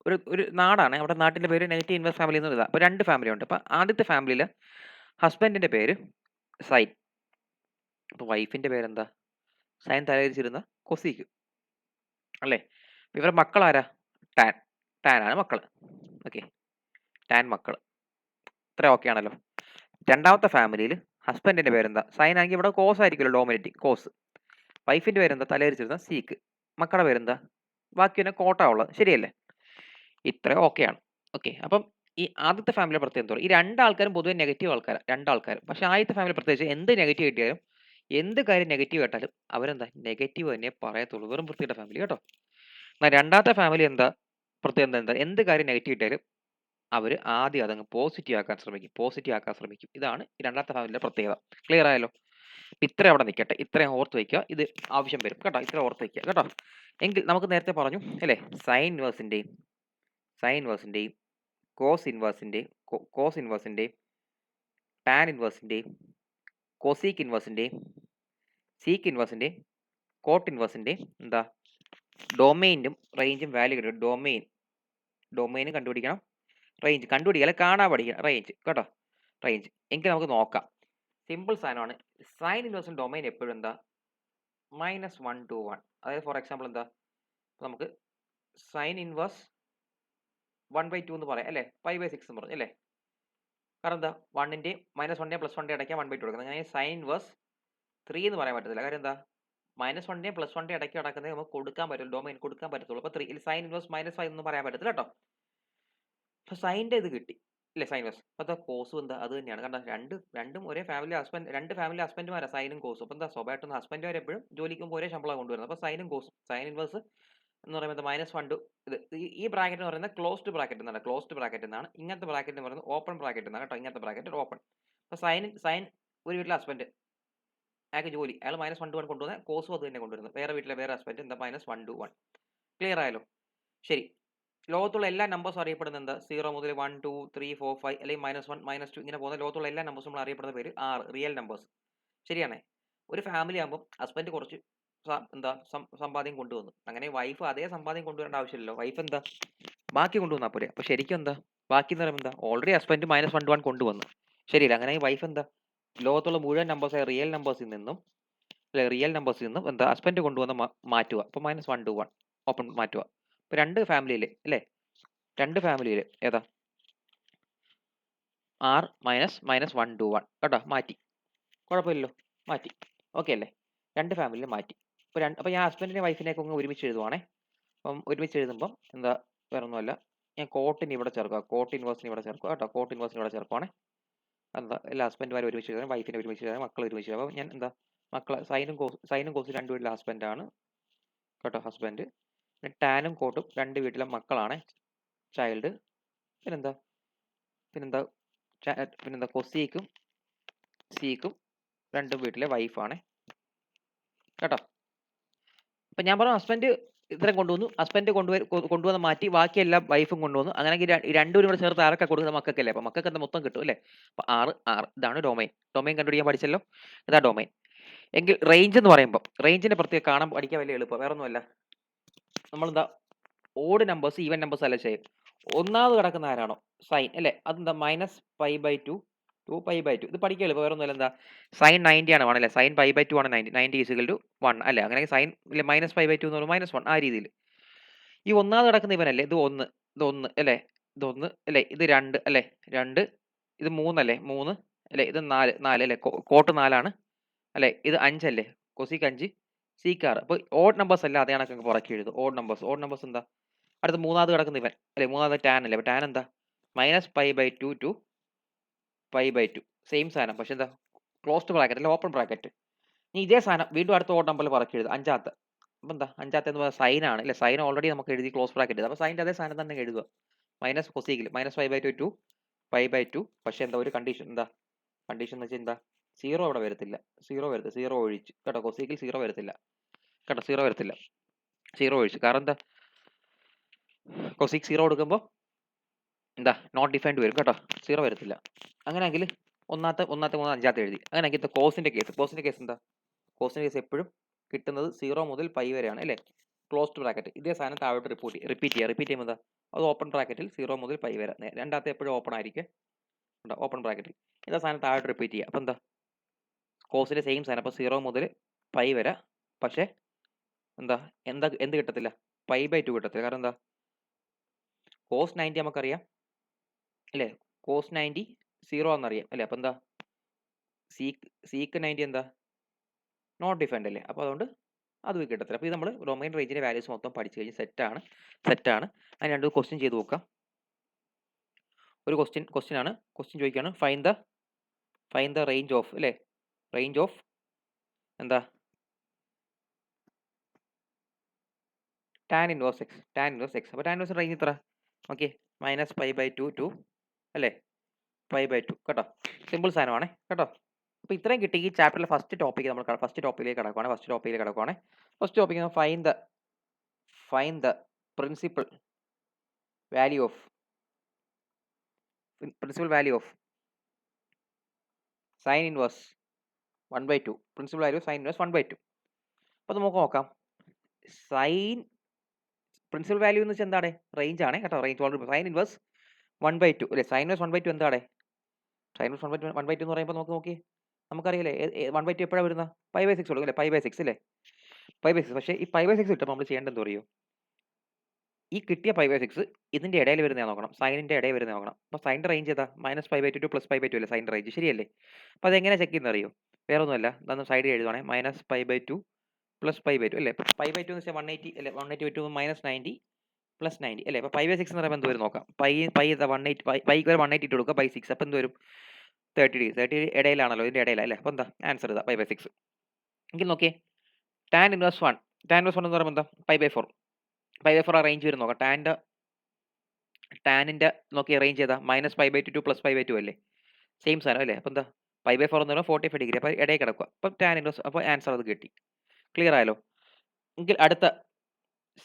ഒരു നാടാണ്, അവിടെ നാട്ടിൻ്റെ പേര് നെഗറ്റീവ് ഇൻവേഴ്സ് ഫാമിലി എന്ന് എഴുതാം. അപ്പോൾ രണ്ട് ഫാമിലി ഉണ്ട്. അപ്പോൾ ആദ്യത്തെ ഫാമിലിയിൽ ഹസ്ബൻഡിൻ്റെ പേര് സൈൻ, അപ്പോൾ വൈഫിൻ്റെ പേരെന്താ സൈൻ തലയിരിച്ചിരുന്ന കൊസീക്ക് അല്ലേ? ഇവരുടെ മക്കളാരാ? ടാനാണ് മക്കൾ. ഓക്കെ, ടാൻ മക്കൾ. ഇത്ര ഓക്കെ ആണല്ലോ. രണ്ടാമത്തെ ഫാമിലിയിൽ ഹസ്ബൻഡിൻ്റെ പേരെന്താ സൈൻ ആണെങ്കിൽ ഇവിടെ കോസ് ആയിരിക്കുമല്ലോ ഡോമിനേറ്റിംഗ്, കോസ്. വൈഫിൻ്റെ പേരെന്താ തലയിരിച്ചിരുന്ന സീക്ക്. മക്കളുടെ പേരെന്താ ബാക്കി തന്നെ കോട്ട ഉള്ളത്. ശരിയല്ലേ? ഇത്ര ഓക്കെയാണ്. ഓക്കെ, അപ്പം ഈ ആദ്യത്തെ ഫാമിലി പ്രത്യേകം എന്താ പറയുക? ഈ രണ്ടാൾക്കാരും പൊതുവെ നെഗറ്റീവ് ആൾക്കാരാണ്, രണ്ടാൾക്കാരും. പക്ഷേ ആദ്യത്തെ ഫാമിലി പ്രത്യേകിച്ച് എന്ത് നെഗറ്റീവ് കിട്ടിയാലും, എന്ത് കാര്യം നെഗറ്റീവ് കേട്ടാലും അവരെന്താ നെഗറ്റീവ് തന്നെ പറയത്തുള്ളൂ. വെറും വൃത്തിയുടെ ഫാമിലി കേട്ടോ. എന്നാൽ രണ്ടാമത്തെ ഫാമിലി എന്താ പ്രത്യേകം എന്താ? എന്ത് കാര്യം നെഗറ്റീവ് കിട്ടിയാലും അവർ ആദ്യം അതങ്ങ് പോസിറ്റീവ് ആക്കാൻ ശ്രമിക്കും. ഇതാണ് ഈ രണ്ടാമത്തെ ഫാമിലിയുടെ പ്രത്യേകത. ക്ലിയർ ആയല്ലോ? ഇത്ര അവിടെ നിൽക്കട്ടെ, ഇത്രയും ഓർത്ത് വയ്ക്കുക. ഇത് ആവശ്യം വരും കേട്ടോ, ഇത്ര ഓർത്ത് വയ്ക്കുക കേട്ടോ. എങ്കിൽ നമുക്ക് നേരത്തെ പറഞ്ഞു അല്ലേ, സൈൻ ഇൻവേഴ്സിൻ്റെയും കോസ് ഇൻവേഴ്സിൻ്റെയും ടാൻ ഇൻവേഴ്സിൻ്റെയും കൊസീക്ക് ഇൻവേഴ്സിൻ്റെയും സീക്ക് ഇൻവേഴ്സിൻ്റെയും കോട്ട് ഇൻവേഴ്സിൻ്റെയും എന്താ ഡൊമെയിനും റേഞ്ചും വാല്യൂ കിട്ടും. ഡൊമെയിനും കണ്ടുപിടിക്കണം, റേഞ്ച് കണ്ടുപിടിക്കുക, അല്ലെ കാണാൻ പഠിക്കണം. റേഞ്ച് കേട്ടോ, റേഞ്ച്. എങ്കിൽ നമുക്ക് നോക്കാം. സിമ്പിൾ സാധനമാണ്. സൈൻ ഇൻവേഴ്സിൻ്റെ ഡൊമെയിൻ എപ്പോഴും എന്താ -1 to 1. അതായത് ഫോർ എക്സാമ്പിൾ എന്താ നമുക്ക് സൈൻ ഇൻവേഴ്സ് 1/2 എന്ന് പറയാം അല്ലേ? 5/6 എന്ന് പറഞ്ഞു അല്ലേ? കാരണം എന്താ -1ൻ്റെയും +1ൻ്റെയും ഇടയ്ക്ക് 1/2 കൊടുക്കുന്നത്. അങ്ങനെ സൈൻ ഇൻവേഴ്സ് 3 എന്ന് പറയാൻ പറ്റത്തില്ല. കാര്യം എന്താ -1ൻ്റെയും +1ൻ്റെയും ഇടയ്ക്ക് കിടക്കുന്നത് നമുക്ക് കൊടുക്കാൻ പറ്റുള്ളൂ, ഡൊമെയിൻ കൊടുക്കാൻ പറ്റത്തുള്ളൂ. അപ്പോൾ 3 സൈൻ ഇൻവേഴ്സ് -5 എന്ന് പറയാൻ പറ്റത്തില്ല കേട്ടോ. അപ്പോൾ സൈൻ്റെ ഇത് കിട്ടി അല്ലേ, സൈൻ ഇൻവേഴ്സ്. അപ്പോൾ എന്താ കോസും എന്താ അത് തന്നെയാണ്. കാരണം രണ്ടും ഒരേ ഫാമിലി രണ്ട് ഫാമിലി ഹസ്ബൻഡുമാരാണ് സൈനും കോസും. അപ്പോൾ എന്താ സ്വാഭാവികമായിട്ടും ഹസ്ബൻഡുമാർ എപ്പോഴും ജോലിക്കുമ്പോൾ ഒരേ ശമ്പളം കൊണ്ടുവരുന്നത്. അപ്പോൾ സൈനും കോസും, സൈൻ ഇൻവേഴ്സ് എന്ന് പറയുന്നത് -1 to ഇത് ഈ ബ്രാക്കറ്റ് എന്ന് പറയുന്നത് ക്ലോസ്ഡ് ബ്രാക്കറ്റ് എന്നാണ്. ഇങ്ങനത്തെ ബ്രാക്കറ്റ് എന്ന് പറയുന്നത് ഓപ്പൺ ബ്രാക്കറ്റ് എന്നാണ് കേട്ടോ. ഇങ്ങനത്തെ ബ്രാക്കറ്റ് ഓപ്പൺ. അപ്പോൾ സൈൻ ഒരു വീട്ടിലെ ഹസ്ബൻഡ്, അയാൾക്ക് ജോലി, അയാൾ -1 to 1 കൊണ്ടുവന്നത്, കോസും അത് തന്നെ കൊണ്ടുവരുന്നത്. വേറെ ഹസ്ബൻഡ് എന്താ -1 to 1. ക്ലിയർ ആയല്ലോ? ശരി, ലോകത്തുള്ള എല്ലാ നമ്പേഴ്സും അറിയപ്പെടുന്നത് എന്താ? 0 മുതൽ 1 2 3 4 5 അല്ലെങ്കിൽ -1 -2 ഇങ്ങനെ പോകുന്ന ലോകത്തുള്ള എല്ലാ നമ്പേഴ്സും നമ്മൾ അറിയപ്പെടുന്ന പേര് റിയൽ നമ്പേഴ്സ്. ശരിയാണേ? ഒരു ഫാമിലി ആകുമ്പോൾ ഹസ്ബൻഡ് കുറച്ച് സമ്പാദ്യം കൊണ്ടുവന്നു. അങ്ങനെ വൈഫ് അതേ സമ്പാദ്യം കൊണ്ടുവരേണ്ട ആവശ്യമില്ലല്ലോ. വൈഫ് എന്താ ബാക്കി കൊണ്ടുവന്നാൽ പോരെ. അപ്പോൾ ശരിക്കും എന്താ ബാക്കി എന്ന് പറയുമ്പോൾ എന്താ ഓൾറെഡി ഹസ്ബൻഡ് -1 to 1 കൊണ്ടുവന്നു. ശരിയല്ല? അങ്ങനെ വൈഫ് എന്താ ലോകത്തുള്ള മുഴുവൻ നമ്പേഴ്സായ റിയൽ നമ്പേഴ്സിൽ നിന്നും എന്താ ഹസ്ബൻഡ് കൊണ്ടുവന്ന് മാറ്റുക. അപ്പോൾ -1 to 1 ഓപ്പൺ മാറ്റുക. ഇപ്പോൾ രണ്ട് ഫാമിലിയിൽ അല്ലേ, രണ്ട് ഫാമിലിയിൽ ഏതാ -1 to 1 കേട്ടോ, മാറ്റി. കുഴപ്പമില്ലല്ലോ, മാറ്റി. ഓക്കെ അല്ലേ? രണ്ട് ഫാമിലിയിൽ മാറ്റി. അപ്പോൾ ഞാൻ ഹസ്ബൻഡിനെ വൈഫിനെയൊക്കെ ഒന്ന് ഒരുമിച്ച് എഴുതുവാണേ. അപ്പം ഒരുമിച്ച് എഴുതുമ്പം എന്താ വേറെ ഒന്നുമല്ല, ഞാൻ കോട്ടിന് ഇവിടെ ചേർക്കുക, കോട്ട് ഇൻവേഴ്സിന് ഇവിടെ ചേർക്കുക കേട്ടോ. കോട്ട് ഇൻവേഴ്സിന് ഇവിടെ ചേർക്കുവാണേ. എന്താ എല്ലാ ഹസ്ബൻഡുമാരും ഒരുമിച്ച് എഴുതാൻ, വൈഫിനെ ഒരുമിച്ച് എഴുതാൻ, മക്കൾ ഒരുമിച്ച് എഴുതാം. അപ്പോൾ ഞാൻ എന്താ മക്കളെ സൈനും കോസും രണ്ട് വീട്ടിലെ ഹസ്ബൻഡാണ് കേട്ടോ, ഹസ്ബൻഡ്. ടാനും കോട്ടും 2 വീട്ടിലെ മക്കളാണ്. ചൈൽഡ്. പിന്നെന്താ പിന്നെന്താ പിന്നെന്താ കൊസീക്കും സീക്കും 2 വീട്ടിലെ വൈഫാണ് കേട്ടോ. അപ്പൊ ഞാൻ പറഞ്ഞു ഹസ്ബൻഡ് ഇത്രയും കൊണ്ടുവന്നു, ഹസ്ബൻഡ് കൊണ്ടുവന്ന് മാറ്റി, ബാക്കിയെല്ലാം വൈഫും കൊണ്ടുവന്നു. അങ്ങനെയെങ്കിൽ രണ്ടുപേരും കൂടെ ചേർത്ത് ആരൊക്കെ കൊടുക്കുന്നത്? മക്കൾക്കല്ലേ. അപ്പൊ മക്കൾക്ക് എന്താ മൊത്തം കിട്ടും അല്ലേ. അപ്പൊ 6 6 ഇതാണ് ഡൊമൈൻ. ഡൊമൈൻ കണ്ടുപിടിക്കാൻ പഠിച്ചല്ലോ, ഇതാ ഡൊമൈൻ. എങ്കിൽ റേഞ്ച് എന്ന് പറയുമ്പോൾ റേഞ്ചിന്റെ പ്രത്യേകം കാണാൻ പഠിക്കാൻ വലിയ എളുപ്പം, വേറെ ഒന്നുമല്ല. നമ്മളെന്താ ഓഡ് നമ്പേഴ്സ് ഈവൻ നമ്പേഴ്സ് അല്ല ചെയ്യും. ഒന്നാമത് കിടക്കുന്ന ആരാണോ സൈൻ അല്ലേ, അതെന്താ -π/2 2π/2. ഇത് പഠിക്കുക എളുപ്പം, വേറെ ഒന്നുമല്ല. എന്താ സൈൻ 90 ആണ് 1 അല്ലേ, സൈൻ π/2 ആണ് 90, 90 = 1 അല്ലേ. അങ്ങനെ സൈൻ -π/2 എന്ന് പറയുമ്പോൾ -1 ആ രീതിയിൽ. ഈ ഒന്നാമത് കിടക്കുന്ന ഇവനല്ലേ, ഇത് 1 ഇത് 1 അല്ലേ, ഇത് 1 അല്ലേ, ഇത് 2 അല്ലേ 2, ഇത് 3 അല്ലേ 3 അല്ലേ, ഇത് 4 4 അല്ലേ, കോട്ട് 4 ആണ് അല്ലേ, ഇത് 5 അല്ലേ, കൊസീക്ക് 5 സീക്ക് 6. അപ്പോൾ ഓഡ് നമ്പേഴ്സ് അല്ല അതേ കണക്ക് പുറക്കി എഴുതും. ഓഡ് നമ്പേഴ്സ് എന്താ, അടുത്ത മൂന്നാമത് കിടക്കുന്ന ഇവൻ അല്ലേ, മൂന്നാമത് ടാൻ അല്ലേ. അപ്പോൾ ടാൻ എന്താ -π/2 to π/2 സെയിം സാധനം, പക്ഷെ എന്താ ക്ലോസ്ഡ് ബ്രാക്കറ്റ് അല്ല ഓപ്പൺ ബ്രാക്കറ്റ്. ഇനി ഇതേ സാധനം വീണ്ടും അടുത്ത ഓഡ് നമ്പറിൽ പറക്കി എഴുതും, അഞ്ചാമത്തെ. അപ്പം എന്താ അഞ്ചാമത്തെ എന്ന് പറയുന്നത് സൈൻ ആണ് അല്ലേ, സൈൻ ഓൾറെഡി നമുക്ക് എഴുതി ക്ലോസ് ബ്രാക്കറ്റ്. അപ്പോൾ സൈൻ്റെ അതേ സാധനം തന്നെ എഴുതുക, മൈനസ് കൊസീക്കിൽ -π/2 to π/2. പക്ഷെ എന്താ ഒരു കണ്ടീഷൻ, എന്താ കണ്ടീഷൻ എന്ന് വെച്ചാൽ എന്താ, സീറോ ഇവിടെ വരത്തില്ല, സീറോ ഒഴിച്ച് കേട്ടോ, കൊസീക്കിൽ സീറോ വരത്തില്ല കേട്ടോ, സീറോ ഒഴിച്ച്. കാരണം എന്താ കൊസീക്ക് സീറോ കൊടുക്കുമ്പോൾ എന്താ നോട്ട് ഡിഫൈൻഡ് വരും കേട്ടോ, സീറോ വരത്തില്ല. അങ്ങനെയെങ്കിൽ ഒന്നാമത്തെ 3 അഞ്ചാമത്തെ എഴുതി. അങ്ങനെയെങ്കിൽ കോസിന്റെ കേസ് എന്താ, കോസിന്റെ കേസ് എപ്പോഴും കിട്ടുന്നത് 0 മുതൽ π വരെയാണ് അല്ലേ, ക്ലോസ്ഡ് ബ്രാക്കറ്റ്. ഇതേ സാധനം താഴോട്ട് റിപ്പീറ്റ് ചെയ്യുമ്പോൾ എന്താ, അത് ഓപ്പൺ ബ്രാക്കറ്റിൽ 0 മുതൽ π വരെ. രണ്ടാമത്തെ എപ്പോഴും ഓപ്പൺ ആയിരിക്കും, ഓപ്പൺ ബ്രാക്കറ്റിൽ. ഇതേ സാധനം താഴോട്ട് റിപ്പീറ്റ് ചെയ്യുക. അപ്പോൾ എന്താ കോസിന്റെ സെയിം സാധനം, അപ്പോൾ 0 മുതൽ π വരെ. പക്ഷേ എന്താ എന്ത് കിട്ടത്തില്ല, π/2 കിട്ടത്തില്ല. കാരണം എന്താ കോസ് 90 നമുക്കറിയാം അല്ലേ, കോസ് 90 0 എന്നറിയാം അല്ലേ. അപ്പോൾ എന്താ സീക്ക് 90 എന്താ നോട്ട് ഡിഫൈൻഡ് അല്ലേ, അപ്പോൾ അതുകൊണ്ട് അത് കിട്ടത്തില്ല. അപ്പോൾ ഇത് നമ്മൾ ഡൊമൈൻ റേഞ്ചിന്റെ വാല്യൂസ് മൊത്തം പഠിച്ചു കഴിഞ്ഞ് സെറ്റാണ്. അതിന് രണ്ട് ക്വസ്റ്റ്യൻ ചെയ്ത് നോക്കാം. ഒരു ക്വസ്റ്റ്യൻ ആണ്, ക്വസ്റ്റ്യൻ ചോദിക്കുകയാണ് ഫൈൻ ദ റേഞ്ച് ഓഫ് അല്ലേ, റേഞ്ച് ഓഫ് എന്താ tan ഇൻവേഴ്സ് എക്സ്. അപ്പോൾ tan ഇൻവേഴ്സ് റേഞ്ച് എത്ര, ഓക്കെ, -π/2 to അല്ലേ π/2 കേട്ടോ. സിമ്പിൾ സാധനമാണ് കേട്ടോ. അപ്പോൾ ഇത്രയും കിട്ടി. ഈ ചാപ്റ്ററിലെ ഫസ്റ്റ് ടോപ്പിക്കിലേക്ക് കിടക്കുവാണ്. First topic fine the principal value of sine inverse 1/2. Principal value sine inverse 1/2. അപ്പോൾ നമുക്ക് നോക്കാം. പ്രിൻസിപ്പൽ വാല്യൂ എന്ന് വെച്ചാൽ എന്താണ്, റേഞ്ച് ആണ് കേട്ടോ. റേഞ്ച് ഓൾറെഡി സൈൻ ഇൻവേഴ്സ് 1/2 അല്ലേ, സൈൻ ഇൻവേഴ്സ് 1/2 എന്താണ്, സൈൻ ഇൻവേഴ്സ് 1/2 എന്ന് പറയുമ്പോൾ നമുക്കറിയില്ലേ 1/2 എപ്പോഴാണ് വരുന്നത്, π/6 കൊടുക്കും അല്ലേ, π/6 അല്ലേ, π/6. പക്ഷേ ഈ π/6 കിട്ടുമ്പോൾ നമ്മൾ ചെയ്യേണ്ടത് എന്താ അറിയോ, ഈ കിട്ടിയ π/6 ഇതിന്റെ ഇടയിൽ വരുന്ന നോക്കണം, സൈനിന്റെ ഇടയിൽ വരുന്ന നോക്കണം. അപ്പോൾ സൈനിന്റെ റേഞ്ച് ഏതാ, -π/2 to +π/2 അല്ലേ സൈനിന്റെ റേഞ്ച്, ശരിയല്ലേ. അപ്പോൾ അതെങ്ങനെ ചെക്ക് ചെയ്യുന്നത് അറിയോ, വേറെ ഒന്നുമല്ല, ഇതൊന്ന് സൈഡിൽ എഴുതുവാണേ, -π/2 +π/2 അല്ലേ. π/2 എന്ന് വെച്ചാൽ 180 അല്ലേ, 180 -90 +90 അല്ലേ. അപ്പോൾ π/6 എന്ന് പറയുമ്പോൾ എന്ത് വരും നോക്കാം, π 180, പൈക്ക് വരെ 180 ഇട്ട് കൊടുക്കുക, π6 അപ്പോൾ എന്ത് വരും 30 ഇടയിലാണല്ലോ, ഇതിന്റെ ഇടയിലാണ് അല്ലേ. അപ്പോൾ എന്താ ആൻസർ ഇതാ π/6. എങ്കിൽ നോക്കിയേ, tan ഇൻവേഴ്സ് 1 എന്ന് പറയുമ്പോൾ എന്താ π/4 ആ റേഞ്ച് വരും നോക്കാം. ടാനിന്റെ നോക്കിയ റേഞ്ച് ഏതാ, -π/2 to +π/2 അല്ലേ, സെയിം സാധനം അല്ലേ. അപ്പോൾ എന്താ π/4 എന്ന് പറയുമ്പോൾ 45 ഡിഗ്രി, അപ്പോൾ ഇടയിൽ കിടക്കുക. അപ്പോൾ ടാൻ ഇൻവേഴ്സ്, അപ്പോൾ ആൻസർ അത് കിട്ടി. ക്ലിയർ ആയല്ലോ. എങ്കിൽ അടുത്ത